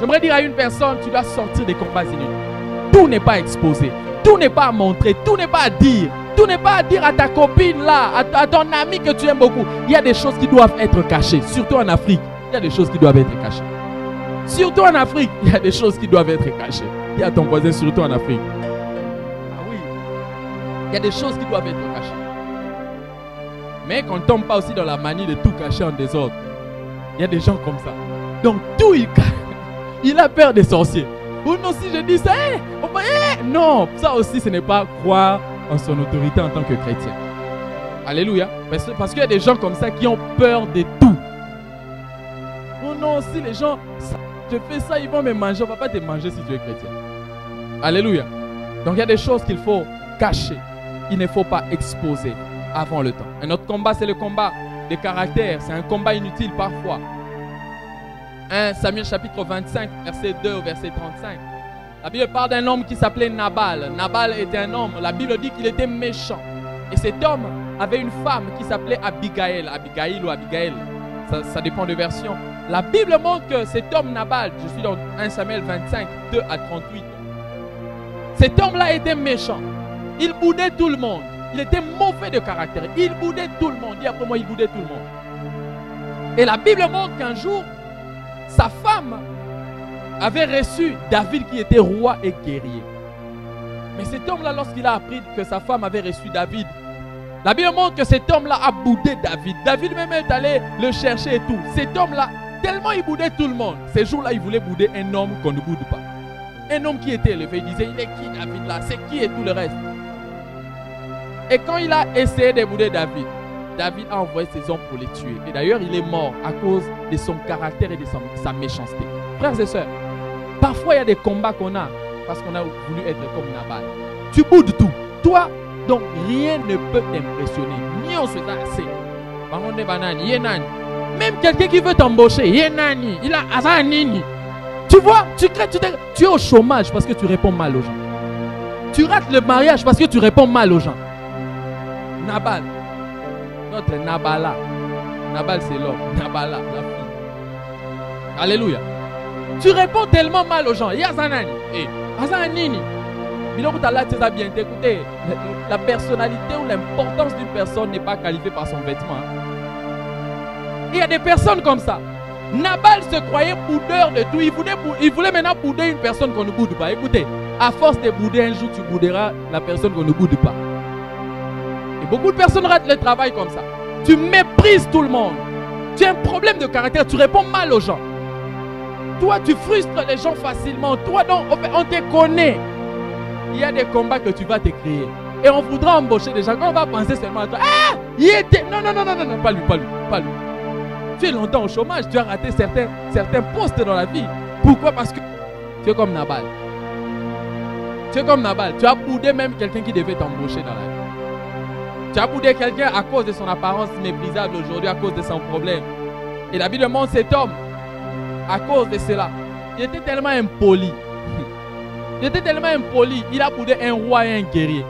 J'aimerais dire à une personne, tu dois sortir des combats inutiles. Tout n'est pas exposé. Tout n'est pas à montrer. Tout n'est pas à dire. Tout n'est pas à dire à ta copine là, à ton ami que tu aimes beaucoup. Il y a des choses qui doivent être cachées. Surtout en Afrique, il y a des choses qui doivent être cachées. Surtout en Afrique, il y a des choses qui doivent être cachées. Dis à ton voisin, surtout en Afrique. Ah oui, il y a des choses qui doivent être cachées. Mais qu'on ne tombe pas aussi dans la manie de tout cacher en désordre. Il y a des gens comme ça. Donc tout, il a peur des sorciers. Oh non, si je dis ça, non, ça aussi ce n'est pas croire en son autorité en tant que chrétien. Alléluia. Parce qu'il y a des gens comme ça qui ont peur de tout. Oh non, si les gens, je fais ça, ils vont me manger. On ne va pas te manger si tu es chrétien. Alléluia. Donc il y a des choses qu'il faut cacher. Il ne faut pas exposer avant le temps. Un autre combat, c'est le combat des caractères. C'est un combat inutile parfois. 1 Samuel chapitre 25, verset 2 au verset 35. La Bible parle d'un homme qui s'appelait Nabal. Nabal était un homme. La Bible dit qu'il était méchant. Et cet homme avait une femme qui s'appelait Abigail. Abigail ou Abigail. Ça dépend de version. La Bible montre que cet homme Nabal, je suis dans 1 Samuel 25, 2 à 38. Cet homme-là était méchant. Il boudait tout le monde. Il était mauvais de caractère. Il boudait tout le monde. Dis après moi, il boudait tout le monde. Et la Bible montre qu'un jour, sa femme avait reçu David qui était roi et guerrier. Mais cet homme-là, lorsqu'il a appris que sa femme avait reçu David, la Bible montre que cet homme-là a boudé David. David même est allé le chercher et tout. Cet homme-là, tellement il boudait tout le monde, ces jours-là, il voulait bouder un homme qu'on ne boude pas. Un homme qui était élevé, il disait, il est qui David là? C'est qui et tout le reste? Et quand il a essayé de bouder David, David a envoyé ses hommes pour les tuer. Et d'ailleurs, il est mort à cause de son caractère et de sa méchanceté. Frères et sœurs, parfois il y a des combats qu'on a parce qu'on a voulu être comme Nabal. Tu boudes tout. Toi, donc rien ne peut t'impressionner. Ni on se dit assez. Même quelqu'un qui veut t'embaucher, il a azanini. Tu vois, tu es au chômage parce que tu réponds mal aux gens. Tu rates le mariage parce que tu réponds mal aux gens. Nabal, notre Nabala. Nabal c'est l'homme, Nabala, la fille. Alléluia. Tu réponds tellement mal aux gens. Yazanani. Azanini. Bien écoutez, la personnalité ou l'importance d'une personne n'est pas qualifiée par son vêtement. Il y a des personnes comme ça. Nabal se croyait boudeur de tout. Il voulait maintenant bouder une personne qu'on ne boude pas. Écoutez, à force de bouder un jour, tu bouderas la personne qu'on ne boude pas. Et beaucoup de personnes ratent le travail comme ça. Tu méprises tout le monde. Tu as un problème de caractère. Tu réponds mal aux gens. Toi, tu frustres les gens facilement. Toi, donc, on te connaît. Il y a des combats que tu vas te créer. Et on voudra embaucher des gens. Quand on va penser seulement à toi. Ah, il était... Non, pas lui. Tu es longtemps au chômage. Tu as raté certains postes dans la vie. Pourquoi? Parce que tu es comme Nabal. Tu es comme Nabal. Tu as boudé même quelqu'un qui devait t'embaucher dans la vie. Tu as boudé quelqu'un à cause de son apparence méprisable aujourd'hui, à cause de son problème. Et la Bible montre cet homme, à cause de cela, il était tellement impoli. Il a boudé un roi et un guerrier.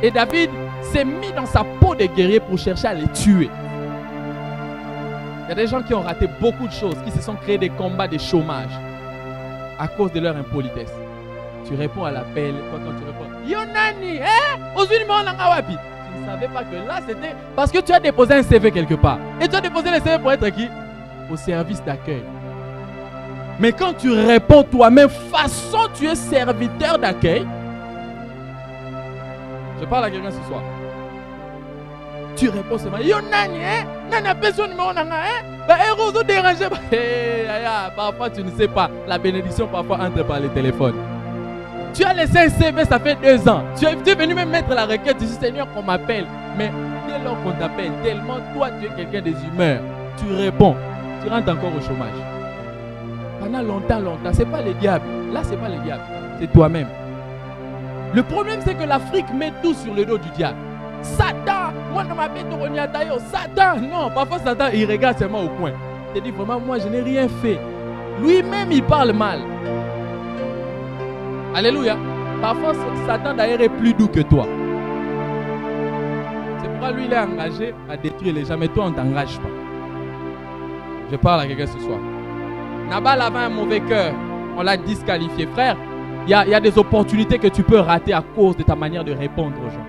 Et David s'est mis dans sa peau de guerrier pour chercher à les tuer. Il y a des gens qui ont raté beaucoup de choses, qui se sont créés des combats de chômage à cause de leur impolitesse. Tu réponds à l'appel, quand tu réponds, Yonani, tu ne savais pas que là c'était parce que tu as déposé un CV quelque part. Et tu as déposé le CV pour être qui? Au service d'accueil. Mais quand tu réponds toi-même, façon tu es serviteur d'accueil. Je parle à quelqu'un ce soir. Tu réponds seulement, Yonani, nana personne numéro dérangé. Parfois tu ne sais pas. La bénédiction parfois entre par les téléphones. Tu as laissé un CV, ça fait 2 ans. Tu es venu même mettre la requête, tu dis Seigneur qu'on m'appelle. Mais dès lors qu'on t'appelle, tellement toi tu es quelqu'un des humeurs, tu réponds, tu rentres encore au chômage. Pendant longtemps, c'est pas le diable. Là, c'est pas le diable, c'est toi-même. Le problème, c'est que l'Afrique met tout sur le dos du diable. Satan, moi je m'appelle Satan. Non, parfois Satan, il regarde seulement au coin. Il dit vraiment, moi je n'ai rien fait. Lui-même, il parle mal. Alléluia. Parfois, Satan d'ailleurs est plus doux que toi. C'est pourquoi lui, il est engagé à détruire les gens. Mais toi, on ne t'engage pas. Je parle à quelqu'un ce soir. Nabal avait un mauvais cœur. On l'a disqualifié. Frère, il y a des opportunités que tu peux rater à cause de ta manière de répondre aux gens.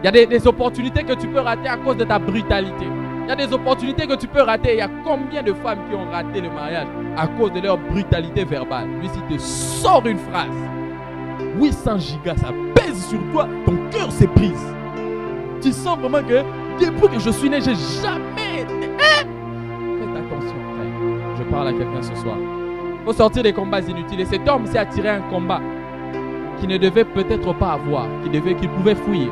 Il y a des opportunités que tu peux rater à cause de ta brutalité. Il y a des opportunités que tu peux rater. Il y a combien de femmes qui ont raté le mariage à cause de leur brutalité verbale? Lui, s'il te sort une phrase, 800 gigas, ça pèse sur toi, ton cœur s'est brise. Tu sens vraiment que depuis que je suis né, j'ai jamais été... Faites attention, frère. Je parle à quelqu'un ce soir. Il faut sortir des combats inutiles. Et cet homme s'est attiré un combat qu'il ne devait peut-être pas avoir, qu'il pouvait fuir.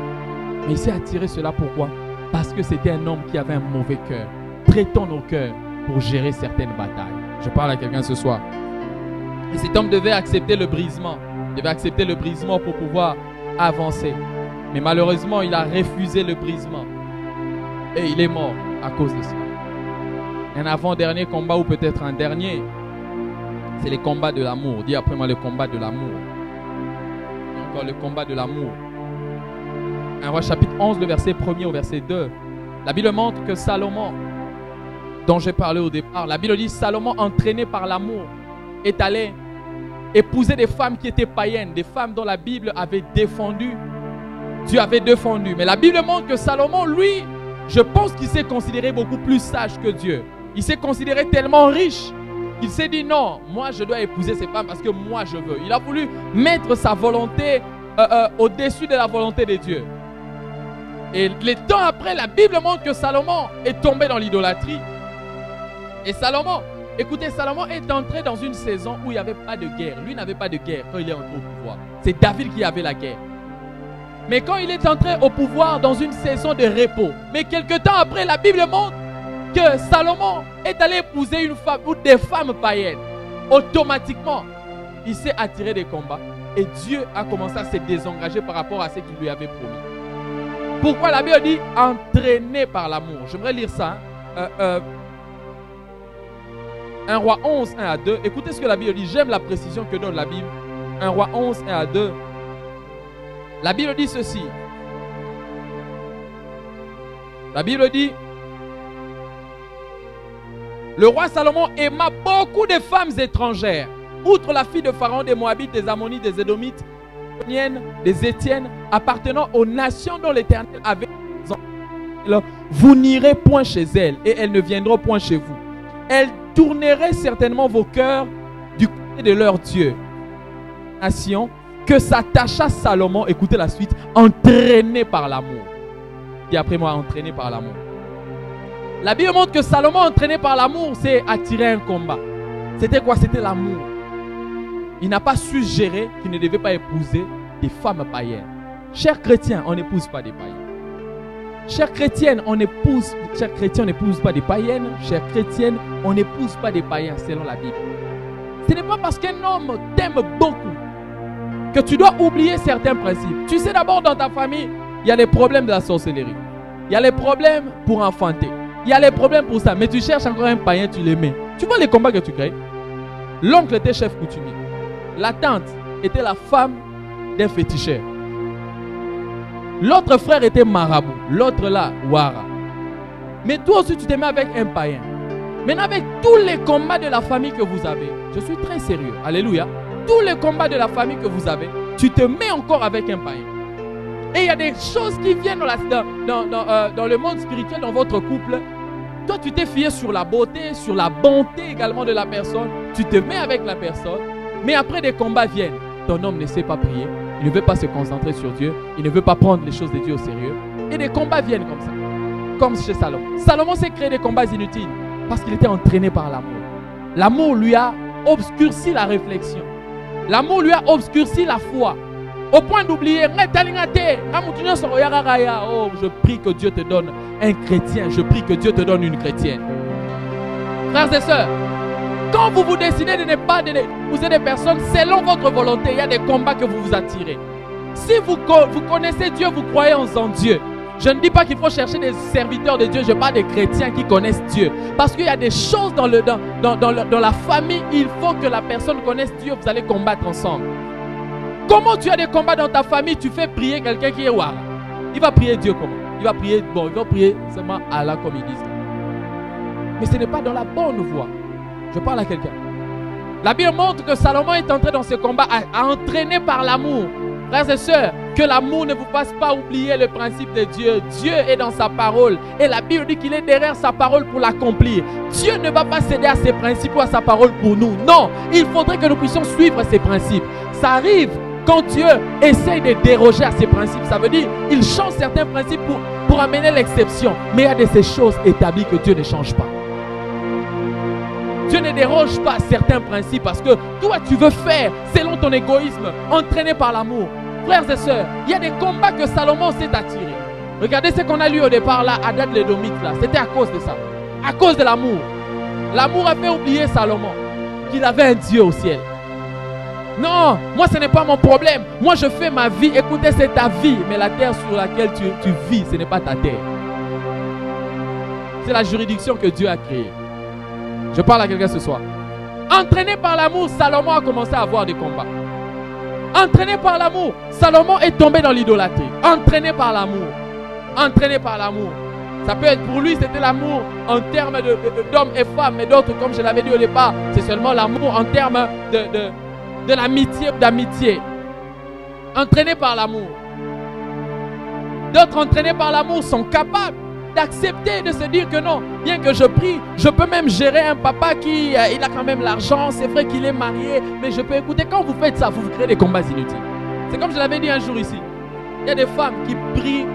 Mais il s'est attiré cela pourquoi? Parce que c'était un homme qui avait un mauvais cœur, très tendre au cœur pour gérer certaines batailles. Je parle à quelqu'un ce soir. Et cet homme devait accepter le brisement. Il devait accepter le brisement pour pouvoir avancer. Mais malheureusement, il a refusé le brisement. Et il est mort à cause de cela. Un avant-dernier combat ou peut-être un dernier, c'est le combat de l'amour. Dis après moi le combat de l'amour. Et encore le combat de l'amour. 1 Roi chapitre 11, le verset 1er au verset 2. La Bible montre que Salomon, dont j'ai parlé au départ, la Bible dit Salomon, entraîné par l'amour, est allé épouser des femmes qui étaient païennes, des femmes dont la Bible avait défendu. Dieu avait défendu. Mais la Bible montre que Salomon, lui, je pense qu'il s'est considéré beaucoup plus sage que Dieu. Il s'est considéré tellement riche. Il s'est dit non, moi je dois épouser ces femmes parce que moi je veux. Il a voulu mettre sa volonté au-dessus de la volonté de Dieu. Et les temps après, la Bible montre que Salomon est tombé dans l'idolâtrie. Et Salomon, écoutez, Salomon est entré dans une saison où il n'y avait pas de guerre. Lui n'avait pas de guerre quand il est entré au pouvoir. C'est David qui avait la guerre. Mais quand il est entré au pouvoir dans une saison de repos, mais quelque temps après, la Bible montre que Salomon est allé épouser une femme ou des femmes païennes. Automatiquement, il s'est attiré des combats et Dieu a commencé à se désengager par rapport à ce qu'il lui avait promis. Pourquoi la Bible dit entraîné par l'amour? J'aimerais lire ça. 1 Roi 11, 1 à 2. Écoutez ce que la Bible dit. J'aime la précision que donne la Bible. 1 Roi 11, 1 à 2. La Bible dit ceci. La Bible dit: le roi Salomon aima beaucoup de femmes étrangères, outre la fille de Pharaon, des Moabites, des Ammonites, des Édomites, des Étiennes, appartenant aux nations dont l'Éternel avait dit. Vous n'irez point chez elles, et elles ne viendront point chez vous. Elles tourneraient certainement vos cœurs du côté de leur Dieu. Nation que s'attacha Salomon, écoutez la suite, entraîné par l'amour. Dis après moi, entraîné par l'amour. La Bible montre que Salomon, entraîné par l'amour, s'est attiré un combat. C'était quoi? C'était l'amour. Il n'a pas su gérer qu'il ne devait pas épouser des femmes païennes. Chers chrétiens, on n'épouse pas des païens. Chers chrétiennes, on n'épouse pas des païennes. Chères chrétiennes, on n'épouse pas des païens selon la Bible. Ce n'est pas parce qu'un homme t'aime beaucoup que tu dois oublier certains principes. Tu sais, d'abord dans ta famille, il y a les problèmes de la sorcellerie. Il y a les problèmes pour enfanter. Il y a les problèmes pour ça. Mais tu cherches encore un païen, tu les mets. Tu vois les combats que tu crées. L'oncle était chef coutumier. La tante était la femme d'un féticheur. L'autre frère était marabout. L'autre là, wara. Mais toi aussi, tu te mets avec un païen. Maintenant, avec tous les combats de la famille que vous avez, je suis très sérieux. Alléluia. Tous les combats de la famille que vous avez, tu te mets encore avec un païen. Et il y a des choses qui viennent dans le monde spirituel, dans votre couple. Toi, tu t'es fié sur la beauté, sur la bonté également de la personne. Tu te mets avec la personne. Mais après, des combats viennent. Ton homme ne sait pas prier. Il ne veut pas se concentrer sur Dieu. Il ne veut pas prendre les choses de Dieu au sérieux. Et des combats viennent comme ça. Comme chez Salomon. Salomon s'est créé des combats inutiles parce qu'il était entraîné par l'amour. L'amour lui a obscurci la réflexion. L'amour lui a obscurci la foi. Au point d'oublier, oh, je prie que Dieu te donne un chrétien. Je prie que Dieu te donne une chrétienne. Frères et sœurs, quand vous vous décidez de ne pas épouser des personnes selon votre volonté, il y a des combats que vous vous attirez. Si vous connaissez Dieu, vous croyez en Dieu. Je ne dis pas qu'il faut chercher des serviteurs de Dieu, je parle des chrétiens qui connaissent Dieu. Parce qu'il y a des choses dans la famille, il faut que la personne connaisse Dieu, vous allez combattre ensemble. Comment tu as des combats dans ta famille, tu fais prier quelqu'un qui est wara. Il va prier Dieu comment? Il va prier seulement Allah comme ils disent. Mais ce n'est pas dans la bonne voie. Je parle à quelqu'un. La Bible montre que Salomon est entré dans ce combat entraîné par l'amour. Frères et sœurs, que l'amour ne vous fasse pas oublier le principe de Dieu. Dieu est dans sa parole. Et la Bible dit qu'il est derrière sa parole pour l'accomplir. Dieu ne va pas céder à ses principes ou à sa parole pour nous. Non, il faudrait que nous puissions suivre ses principes. Ça arrive quand Dieu essaye de déroger à ses principes. Ça veut dire qu'il change certains principes pour amener l'exception. Mais il y a de ces choses établies que Dieu ne change pas. Dieu ne déroge pas à certains principes parce que toi, tu veux faire selon ton égoïsme, entraîné par l'amour. Frères et sœurs, il y a des combats que Salomon s'est attiré. Regardez ce qu'on a lu au départ là, Hadad l'Édomite là. C'était à cause de ça. À cause de l'amour. L'amour a fait oublier Salomon qu'il avait un Dieu au ciel. Non, moi ce n'est pas mon problème. Moi je fais ma vie. Écoutez, c'est ta vie. Mais la terre sur laquelle tu vis, ce n'est pas ta terre. C'est la juridiction que Dieu a créée. Je parle à quelqu'un ce soir. Entraîné par l'amour, Salomon a commencé à avoir des combats. Entraîné par l'amour, Salomon est tombé dans l'idolâtrie. Entraîné par l'amour. Entraîné par l'amour. Ça peut être pour lui, c'était l'amour en termes d'hommes et femmes. Mais d'autres, comme je l'avais dit au départ, c'est seulement l'amour en termes de l'amitié ou d'amitié. Entraîné par l'amour. D'autres entraînés par l'amour sont capables d'accepter, de se dire que non, bien que je prie, je peux même gérer un papa qui il a quand même l'argent, c'est vrai qu'il est marié, mais je peux écouter. Quand vous faites ça, vous créez des combats inutiles. C'est comme je l'avais dit un jour ici. Il y a des femmes qui prient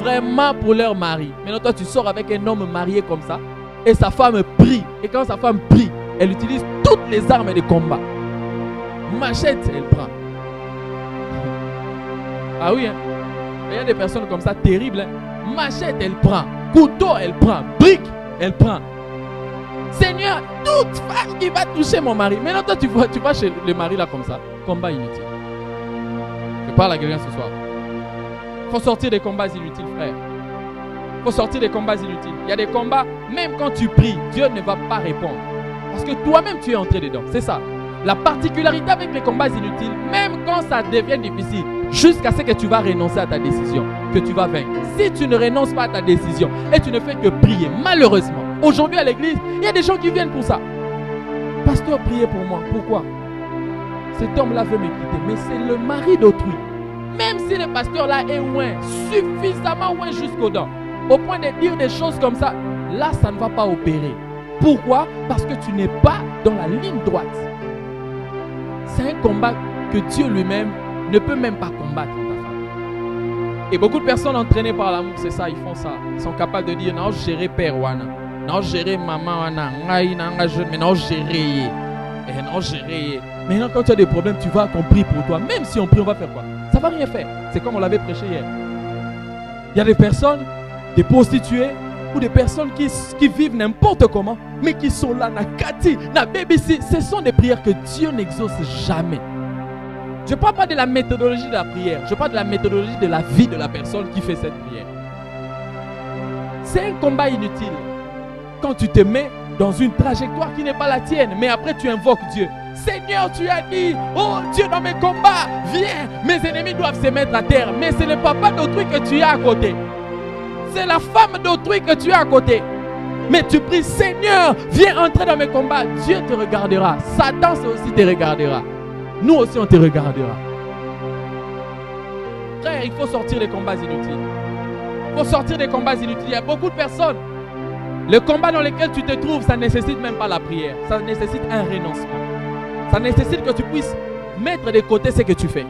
vraiment pour leur mari. Maintenant, toi, tu sors avec un homme marié comme ça et sa femme prie. Et quand sa femme prie, elle utilise toutes les armes de combat. Machette, elle prend. Ah oui, hein? Il y a des personnes comme ça terribles. Hein? Machette, elle prend. Couteau, elle prend. Brique, elle prend. Seigneur, toute femme qui va toucher mon mari. Maintenant, toi, tu vas chez le mari là comme ça. Combat inutile. Je parle à quelqu'un ce soir. Il faut sortir des combats inutiles, frère. Il faut sortir des combats inutiles. Il y a des combats, même quand tu pries, Dieu ne va pas répondre. Parce que toi-même, tu es entré dedans. C'est ça. La particularité avec les combats inutiles, même quand ça devient difficile, jusqu'à ce que tu vas renoncer à ta décision, que tu vas vaincre. Si tu ne renonces pas à ta décision et tu ne fais que prier, malheureusement, aujourd'hui à l'église, il y a des gens qui viennent pour ça. Pasteur, priez pour moi. Pourquoi? Cet homme-là veut me quitter, mais c'est le mari d'autrui. Même si le pasteur là est loin, suffisamment loin jusqu'aux dents, au point de dire des choses comme ça, là ça ne va pas opérer. Pourquoi? Parce que tu n'es pas dans la ligne droite. C'est un combat que Dieu lui-même ne peut même pas combattre dans ta femme. Et beaucoup de personnes entraînées par l'amour, c'est ça, ils font ça. Ils sont capables de dire non, gérer père wana, non, gérer maman wana, mais non, gérer. Et non, gérer. Maintenant, quand tu as des problèmes, tu vas qu'on prie pour toi. Même si on prie, on va faire quoi? Ça ne va rien faire. C'est comme on l'avait prêché hier. Il y a des personnes, des prostituées, ou des personnes qui vivent n'importe comment, mais qui sont là, na kati, na BBC. Ce sont des prières que Dieu n'exauce jamais. Je ne parle pas de la méthodologie de la prière. Je parle de la méthodologie de la vie de la personne qui fait cette prière. C'est un combat inutile. Quand tu te mets dans une trajectoire qui n'est pas la tienne, mais après tu invoques Dieu. Seigneur, tu as dit, oh Dieu, dans mes combats, viens, mes ennemis doivent se mettre à terre. Mais ce n'est pas d'autrui que tu as à côté. C'est la femme d'autrui que tu as à côté. Mais tu pries, Seigneur, viens entrer dans mes combats. Dieu te regardera. Satan aussi te regardera. Nous aussi, on te regardera. Frère, il faut sortir des combats inutiles. Il faut sortir des combats inutiles. Il y a beaucoup de personnes. Le combat dans lequel tu te trouves, ça ne nécessite même pas la prière. Ça nécessite un renoncement. Ça nécessite que tu puisses mettre de côté ce que tu fais.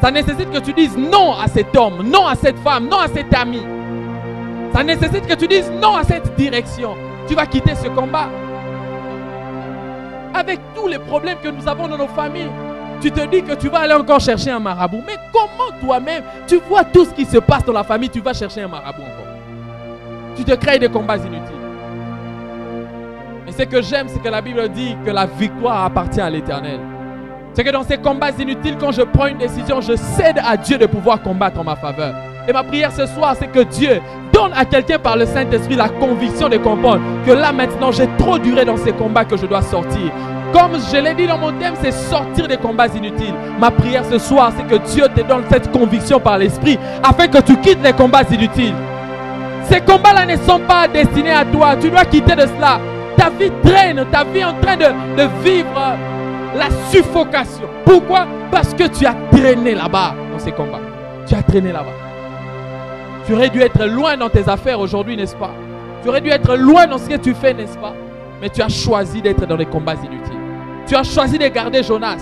Ça nécessite que tu dises non à cet homme, non à cette femme, non à cet ami. Ça nécessite que tu dises non à cette direction. Tu vas quitter ce combat. Avec tous les problèmes que nous avons dans nos familles, tu te dis que tu vas aller encore chercher un marabout. Mais comment toi-même, tu vois tout ce qui se passe dans la famille, tu vas chercher un marabout encore? Tu te crées des combats inutiles. Et ce que j'aime, c'est que la Bible dit que la victoire appartient à l'Éternel. C'est que dans ces combats inutiles, quand je prends une décision, je cède à Dieu de pouvoir combattre en ma faveur. Et ma prière ce soir, c'est que Dieu donne à quelqu'un par le Saint-Esprit la conviction de comprendre que là maintenant, j'ai trop duré dans ces combats que je dois sortir. Comme je l'ai dit dans mon thème, c'est sortir des combats inutiles. Ma prière ce soir, c'est que Dieu te donne cette conviction par l'Esprit afin que tu quittes les combats inutiles. Ces combats-là ne sont pas destinés à toi. Tu dois quitter de cela. Ta vie traîne, ta vie est en train de vivre la suffocation. Pourquoi? Parce que tu as traîné là-bas dans ces combats. Tu as traîné là-bas. Tu aurais dû être loin dans tes affaires aujourd'hui, n'est-ce pas? Tu aurais dû être loin dans ce que tu fais, n'est-ce pas? Mais tu as choisi d'être dans les combats inutiles. Tu as choisi de garder Jonas.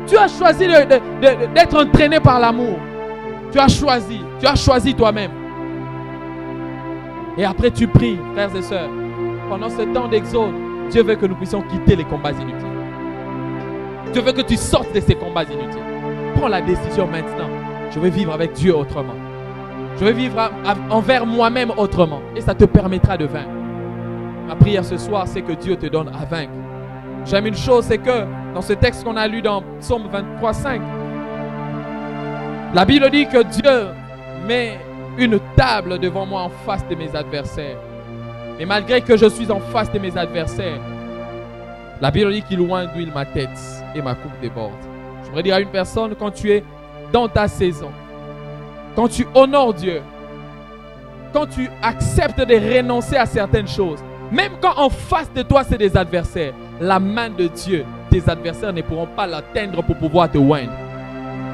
Tu as choisi d'être entraîné par l'amour. Tu as choisi toi-même. Et après tu pries, frères et sœurs, pendant ce temps d'exode, Dieu veut que nous puissions quitter les combats inutiles. Dieu veut que tu sortes de ces combats inutiles. Prends la décision maintenant. Je veux vivre avec Dieu autrement. Je veux vivre envers moi-même autrement. Et ça te permettra de vaincre. Ma prière ce soir, c'est que Dieu te donne à vaincre. J'aime une chose, c'est que dans ce texte qu'on a lu dans Psaume 23:5, la Bible dit que Dieu met une table devant moi en face de mes adversaires. Mais malgré que je suis en face de mes adversaires, la Bible dit qu'il oint d'huile ma tête et ma coupe déborde. Je voudrais dire à une personne, quand tu es dans ta saison, quand tu honores Dieu, quand tu acceptes de renoncer à certaines choses, même quand en face de toi c'est des adversaires, la main de Dieu, tes adversaires ne pourront pas l'atteindre pour pouvoir te oindre.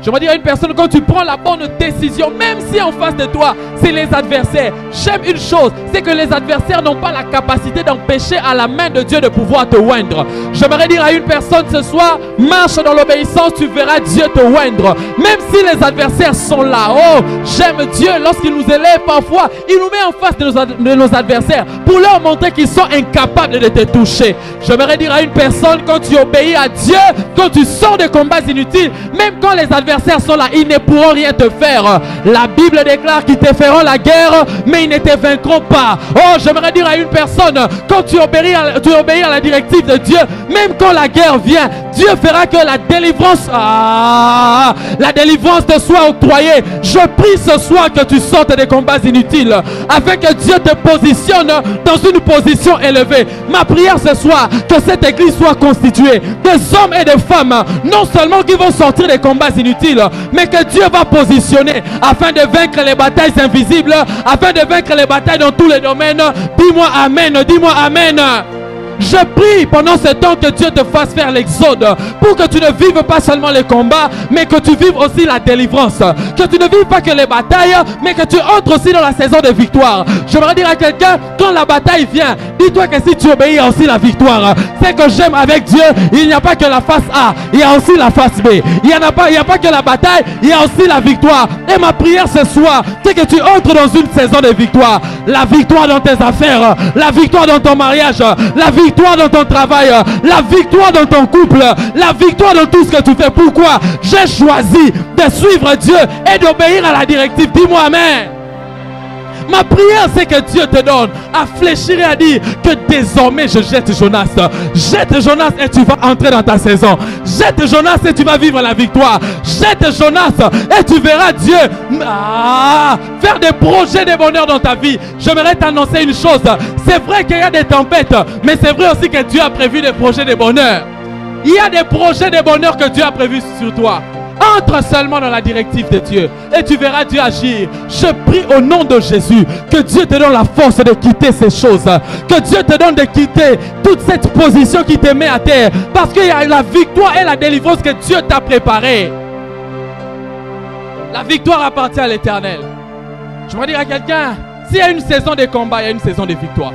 Je veux dire à une personne, quand tu prends la bonne décision, même si en face de toi, c'est les adversaires, j'aime une chose, c'est que les adversaires n'ont pas la capacité d'empêcher à la main de Dieu de pouvoir te oindre. J'aimerais dire à une personne ce soir, marche dans l'obéissance, tu verras Dieu te oindre. Même si les adversaires sont là, oh, j'aime Dieu, lorsqu'il nous élève parfois, il nous met en face de nos adversaires pour leur montrer qu'ils sont incapables de te toucher. J'aimerais dire à une personne, quand tu obéis à Dieu, quand tu sors des combats inutiles, même quand les adversaires sont là, ils ne pourront rien te faire. La Bible déclare qu'ils te feront la guerre, mais ils ne te vaincront pas. Oh, j'aimerais dire à une personne, quand tu obéis à la directive de Dieu, même quand la guerre vient, Dieu fera que la délivrance te soit octroyée. Je prie ce soir que tu sortes des combats inutiles, afin que Dieu te positionne dans une position élevée. Ma prière ce soir, que cette église soit constituée des hommes et des femmes, non seulement qui vont sortir des combats inutiles, mais que Dieu va positionner afin de vaincre les batailles invisibles, afin de vaincre les batailles dans tous les domaines. Dis-moi Amen, dis-moi Amen. Je prie pendant ce temps que Dieu te fasse faire l'exode, pour que tu ne vives pas seulement les combats, mais que tu vives aussi la délivrance. Que tu ne vives pas que les batailles, mais que tu entres aussi dans la saison de victoire. J'aimerais dire à quelqu'un, quand la bataille vient, dis-toi que si tu obéis, il y a aussi la victoire. C'est que j'aime avec Dieu, il n'y a pas que la face A, il y a aussi la face B. Il n'y a pas que la bataille, il y a aussi la victoire. Et ma prière ce soir, c'est que tu entres dans une saison de victoire. La victoire dans tes affaires, la victoire dans ton mariage, la victoire dans ton travail, la victoire dans ton couple, la victoire dans tout ce que tu fais. Pourquoi? J'ai choisi de suivre Dieu et d'obéir à la directive. Dis-moi Amen. Ma prière, c'est que Dieu te donne à fléchir et à dire que désormais je jette Jonas. Jette Jonas et tu vas entrer dans ta saison. Jette Jonas et tu vas vivre la victoire. Jette Jonas et tu verras Dieu faire des projets de bonheur dans ta vie. J'aimerais t'annoncer une chose. C'est vrai qu'il y a des tempêtes, mais c'est vrai aussi que Dieu a prévu des projets de bonheur. Il y a des projets de bonheur que Dieu a prévus sur toi. Entre seulement dans la directive de Dieu et tu verras Dieu agir. Je prie au nom de Jésus que Dieu te donne la force de quitter ces choses. Que Dieu te donne de quitter toute cette position qui te met à terre. Parce qu'il y a la victoire et la délivrance que Dieu t'a préparée. La victoire appartient à l'Éternel. Je vais dire à quelqu'un, s'il y a une saison de combat, il y a une saison de victoire.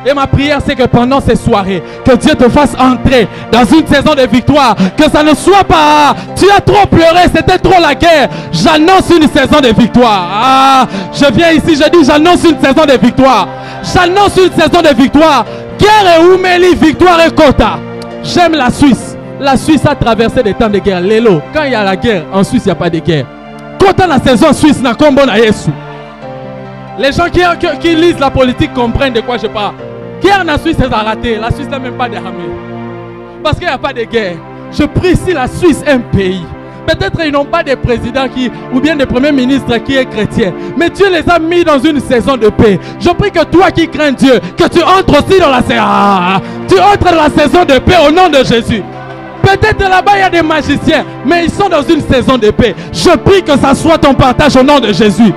Et ma prière, c'est que pendant ces soirées, que Dieu te fasse entrer dans une saison de victoire. Que ça ne soit pas, tu as trop pleuré, c'était trop la guerre. J'annonce une saison de victoire. Je viens ici, je dis, j'annonce une saison de victoire. J'annonce une saison de victoire. Guerre et Oumeli, victoire et Kota. J'aime la Suisse. La Suisse a traversé des temps de guerre. Lélo, quand il y a la guerre, en Suisse, il n'y a pas de guerre. Kota la saison suisse, n'a comme bon à Yesu. Les gens qui lisent la politique comprennent de quoi je parle. Guerre en Suisse est arrêtée. La Suisse n'a même pas d'armée. Parce qu'il n'y a pas de guerre. Je prie si la Suisse est un pays. Peut-être ils n'ont pas de président ou bien de premier ministre qui est chrétien. Mais Dieu les a mis dans une saison de paix. Je prie que toi qui crains Dieu, que tu entres aussi dans la saison de paix au nom de Jésus. Peut-être là-bas il y a des magiciens, mais ils sont dans une saison de paix. Je prie que ça soit ton partage au nom de Jésus.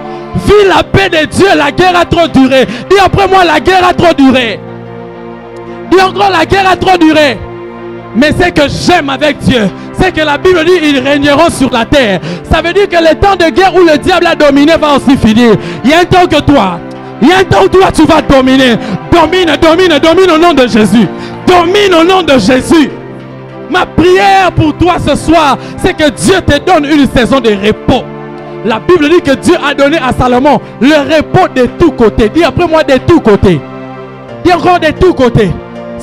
Vis la paix de Dieu, la guerre a trop duré. Dis après moi, la guerre a trop duré. Dis encore, la guerre a trop duré. Mais c'est que j'aime avec Dieu, c'est que la Bible dit ils régneront sur la terre. Ça veut dire que le temps de guerre où le diable a dominé va aussi finir. Il y a un temps que toi, il y a un temps où toi tu vas dominer. Domine au nom de Jésus. Domine au nom de Jésus. Ma prière pour toi ce soir, c'est que Dieu te donne une saison de repos. La Bible dit que Dieu a donné à Salomon le repos de tous côtés. Dis après moi, de tous côtés. Dis encore de tous côtés.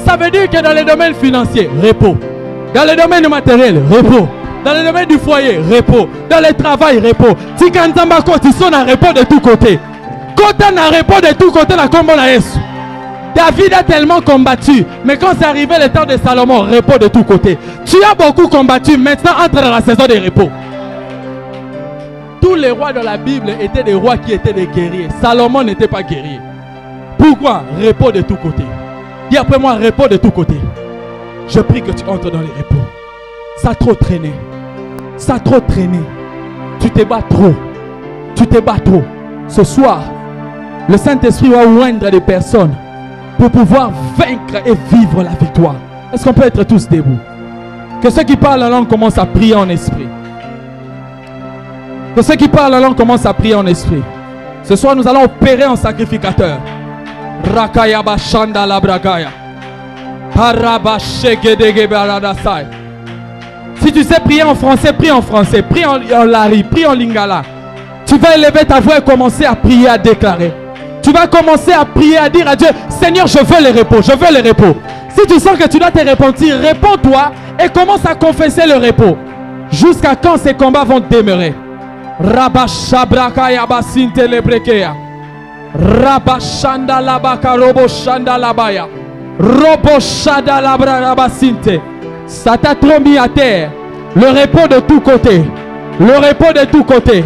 Ça veut dire que dans les domaines financiers, repos. Dans le domaine matériel, repos. Dans le domaine du foyer, repos. Dans le travail, repos. Si quand tu son à repos de tous côtés. Quand tu as repos de tous côtés, la combo la Yesu. David a tellement combattu, mais quand c'est arrivé le temps de Salomon, repos de tous côtés. Tu as beaucoup combattu, maintenant entre dans la saison de repos. Tous les rois de la Bible étaient des rois qui étaient des guerriers. Salomon n'était pas guerrier. Pourquoi? Repos de tous côtés. Dis après moi, repos de tous côtés. Je prie que tu entres dans les repos. Ça a trop traîné. Ça a trop traîné. Tu te bats trop. Tu te bats trop. Ce soir, le Saint-Esprit va oindre des personnes pour pouvoir vaincre et vivre la victoire. Est-ce qu'on peut être tous debout? Que ceux qui parlent la langue commencent à prier en esprit. Que ceux qui parlent la langue commencent à prier en esprit. Ce soir, nous allons opérer en sacrificateur. Rakaya bashanda la bragaya. Si tu sais prier en français, prie en français. Prie en lari, prie en lingala. Tu vas élever ta voix et commencer à prier, à déclarer. Tu vas commencer à prier, à dire à Dieu, Seigneur, je veux le repos, je veux le repos. Si tu sens que tu dois te repentir, réponds-toi et commence à confesser le repos. Jusqu'à quand ces combats vont demeurer. Rabashabraka basinte lebrekea. Rabashanda labaka robo shanda labaya. Robo shada labra rabasinte. Ça t'a trop mis à terre. Le repos de tous côtés. Le repos de tous côtés.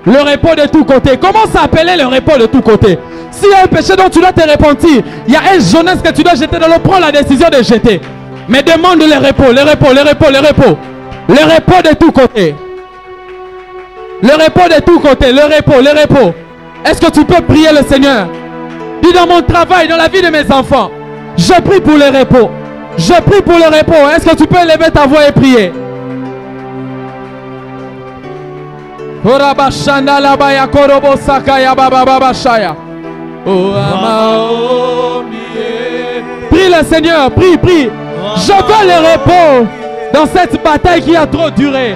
Le repos de tous côtés. Commence à appeler le repos de tous côtés. S'il y a un péché dont tu dois te repentir, il y a une jeunesse que tu dois jeter dans l'eau, prends la décision de jeter. Mais demande le repos, le repos, le repos, le repos. Le repos de tous côtés. Le repos de tous côtés, le repos, le repos. Est-ce que tu peux prier le Seigneur? Dis dans mon travail, dans la vie de mes enfants, je prie pour le repos. Je prie pour le repos. Est-ce que tu peux élever ta voix et prier? Prie le Seigneur, prie, prie. Je veux le repos dans cette bataille qui a trop duré.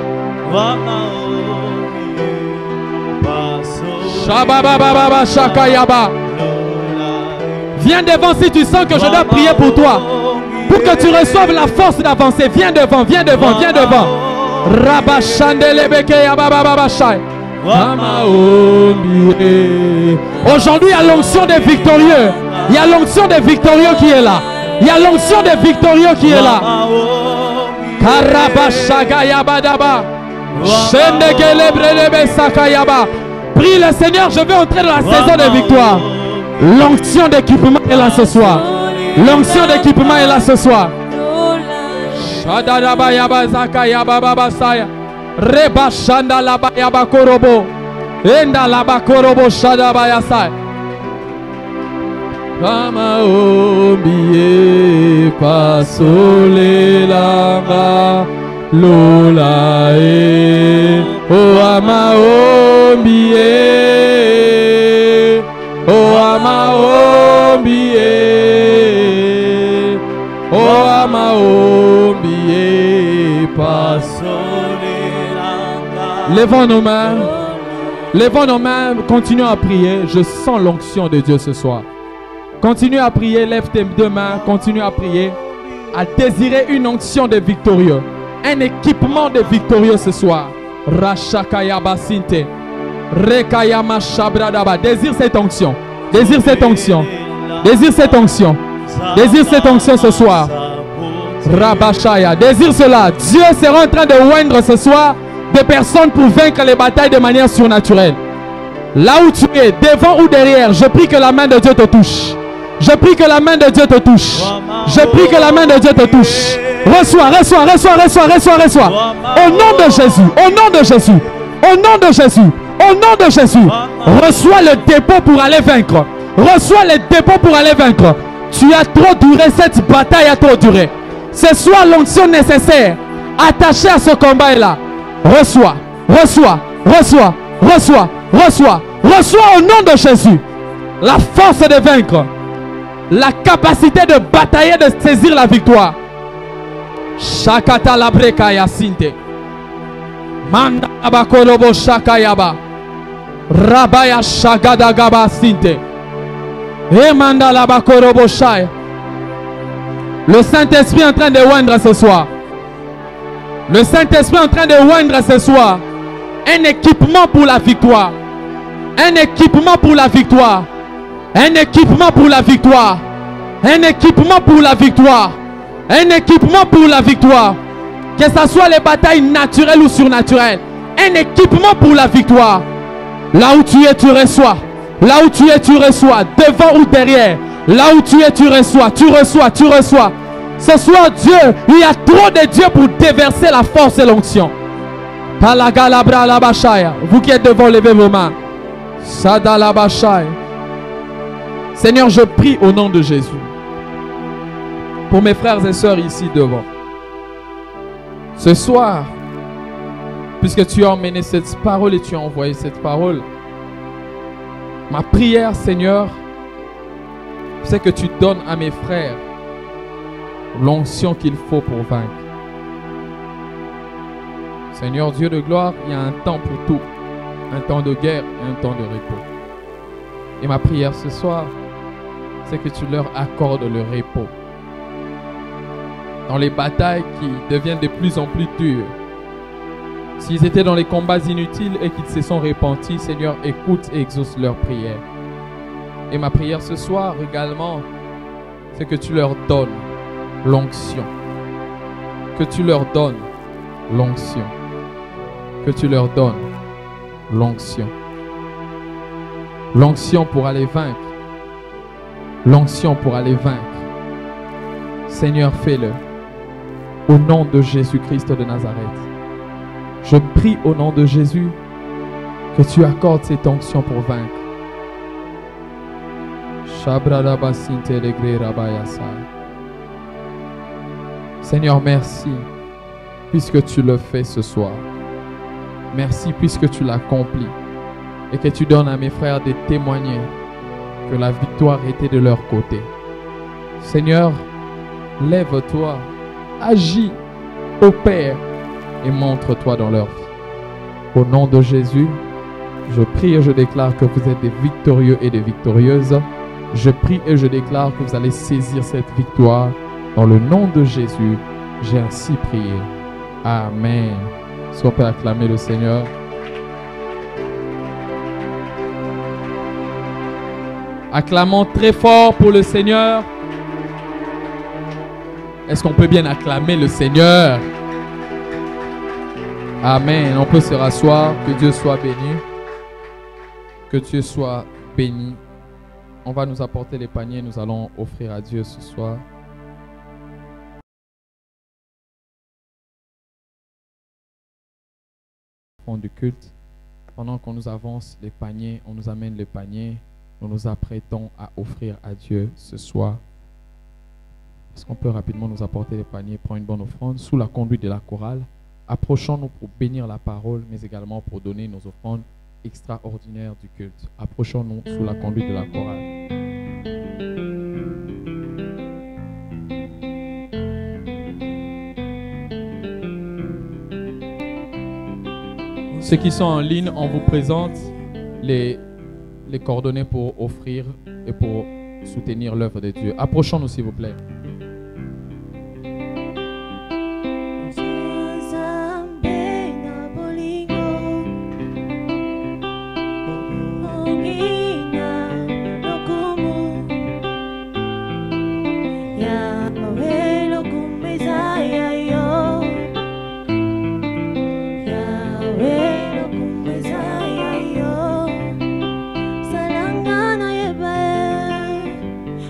Viens devant si tu sens que je dois prier pour toi. Pour que tu reçoives la force d'avancer. Viens devant, viens devant, viens devant. Aujourd'hui, il y a l'onction des victorieux. Il y a l'onction des victorieux qui est là. Il y a l'onction des victorieux qui est là. Prie le Seigneur, je vais entrer dans la saison de victoire. L'onction d'équipement est là ce soir. L'onction d'équipement est là ce soir. Reba shanda la bayaba korobo. Enda la bakorobo shada bayasai. Kama ombie pasole lama lola e. O ama ombie. O ama ombie. O ama ombie pasole. Levons nos mains. Levons nos mains. Continuons à prier. Je sens l'onction de Dieu ce soir. Continue à prier. Lève tes deux mains. Continue à prier. À désirer une onction de victorieux. Un équipement de victorieux ce soir. Rashakaya basinte. Rekayama shabradaba. Désire cette onction. Désire cette onction. Désire cette onction. Désire cette onction ce soir. Rabashaya. Désire cela. Dieu sera en train de oindre ce soir des personnes pour vaincre les batailles de manière surnaturelle. Là où tu es, devant ou derrière, je prie que la main de Dieu te touche. Je prie que la main de Dieu te touche. Je prie que la main de Dieu te touche. Reçois, reçois, reçois, reçois, reçois, reçois. Au nom de Jésus, au nom de Jésus, au nom de Jésus, au nom de Jésus. Reçois le dépôt pour aller vaincre. Reçois le dépôt pour aller vaincre. Tu as trop duré, cette bataille a trop duré. Ce soit l'onction nécessaire attachée à ce combat est là. Reçois, reçois, reçois, reçois, reçois, reçois au nom de Jésus la force de vaincre, la capacité de batailler, de saisir la victoire. Shakata la brekaya sinte. Manda abakorobo shakayaba. Rabaya shagada gaba sinte. Emanda la bakorobo shaya. Le Saint-Esprit est en train de oindre ce soir. Le Saint-Esprit est en train de oindre ce soir. Un équipement pour la victoire. Un équipement pour la victoire. Un équipement pour la victoire. Un équipement pour la victoire. Un équipement pour la victoire. Que ce soit les batailles naturelles ou surnaturelles. Un équipement pour la victoire. Là où tu es, tu reçois. Là où tu es, tu reçois. Devant ou derrière. Là où tu es, tu reçois. Tu reçois, tu reçois. Ce soir, Dieu, il y a trop de Dieu pour déverser la force et l'onction. Vous qui êtes devant, levez vos mains. Seigneur, je prie au nom de Jésus. Pour mes frères et sœurs ici devant. Ce soir, puisque tu as emmené cette parole et tu as envoyé cette parole, ma prière, Seigneur, c'est que tu donnes à mes frères l'onction qu'il faut pour vaincre. Seigneur Dieu de gloire, il y a un temps pour tout. Un temps de guerre et un temps de repos. Et ma prière ce soir, c'est que tu leur accordes le repos. Dans les batailles qui deviennent de plus en plus dures. S'ils étaient dans les combats inutiles et qu'ils se sont repentis, Seigneur, écoute et exauce leurs prières. Et ma prière ce soir également, c'est que tu leur donnes l'onction. Que tu leur donnes l'onction. Que tu leur donnes l'onction. L'onction pour aller vaincre. L'onction pour aller vaincre. Seigneur, fais-le. Au nom de Jésus-Christ de Nazareth. Je prie au nom de Jésus que tu accordes cette onction pour vaincre. Seigneur, merci puisque tu le fais ce soir. Merci puisque tu l'accomplis et que tu donnes à mes frères de témoigner que la victoire était de leur côté. Seigneur, lève-toi, agis, opère et montre-toi dans leur vie. Au nom de Jésus, je prie et je déclare que vous êtes des victorieux et des victorieuses. Je prie et je déclare que vous allez saisir cette victoire. Dans le nom de Jésus, j'ai ainsi prié. Amen. Est-ce qu'on peut acclamer le Seigneur? Acclamons très fort pour le Seigneur. Est-ce qu'on peut bien acclamer le Seigneur? Amen. On peut se rasseoir. Que Dieu soit béni. Que Dieu soit béni. On va nous apporter les paniers. Nous allons offrir à Dieu ce soir. Fond du culte. Pendant qu'on nous avance les paniers, on nous amène les paniers. Nous nous apprêtons à offrir à Dieu ce soir. Est-ce qu'on peut rapidement nous apporter les paniers, prendre une bonne offrande sous la conduite de la chorale? Approchons-nous pour bénir la parole, mais également pour donner nos offrandes extraordinaires du culte. Approchons-nous sous la conduite de la chorale. Ceux qui sont en ligne, on vous présente les coordonnées pour offrir et pour soutenir l'œuvre de Dieu. Approchons-nous s'il vous plaît.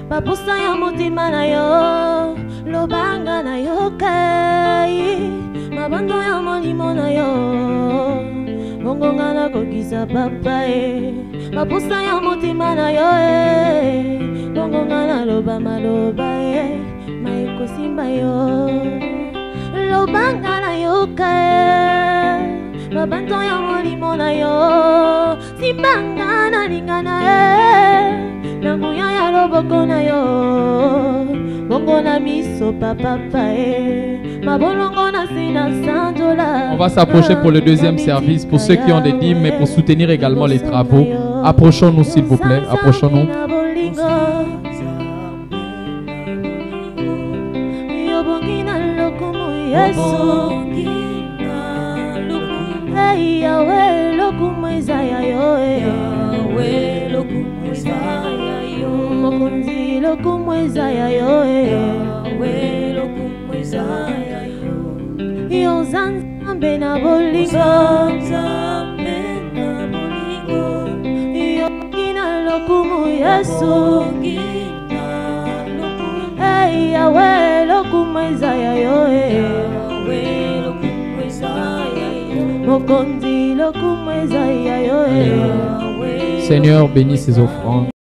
Papusa ya mutima na yo, lobanga na yo kai, mabando ya molimo na yo, bongonga na kokisa papa papusa ya mutima na yo bongonga na loba maloba maiko simba yo, lobanga na yo kai, mabando ya molimo na yo, simbanga na lingana Nanguya ya loboko na yo, bongo na miso papa mabolongo na sina sanjola. On va s'approcher pour le deuxième service. Pour ceux qui ont des dîmes, mais pour soutenir également les travaux, approchons-nous s'il vous plaît. Approchons-nous. Yesu. Hey Yahweh, lokumu ezaya yo. Yahweh, lokumu ezaya yo. Mokonzi, lokumu ezaya yo. Yahweh, lokumu ezaya yo. Yo Nzambe na bolingo. Yo kina lokumu Yesu. Hey Yahweh, lokumu ezaya yo. Yahweh, lokumu ezaya yo. Mokonzi, lokumu ezaya yo. Seigneur, bénis ces offrandes.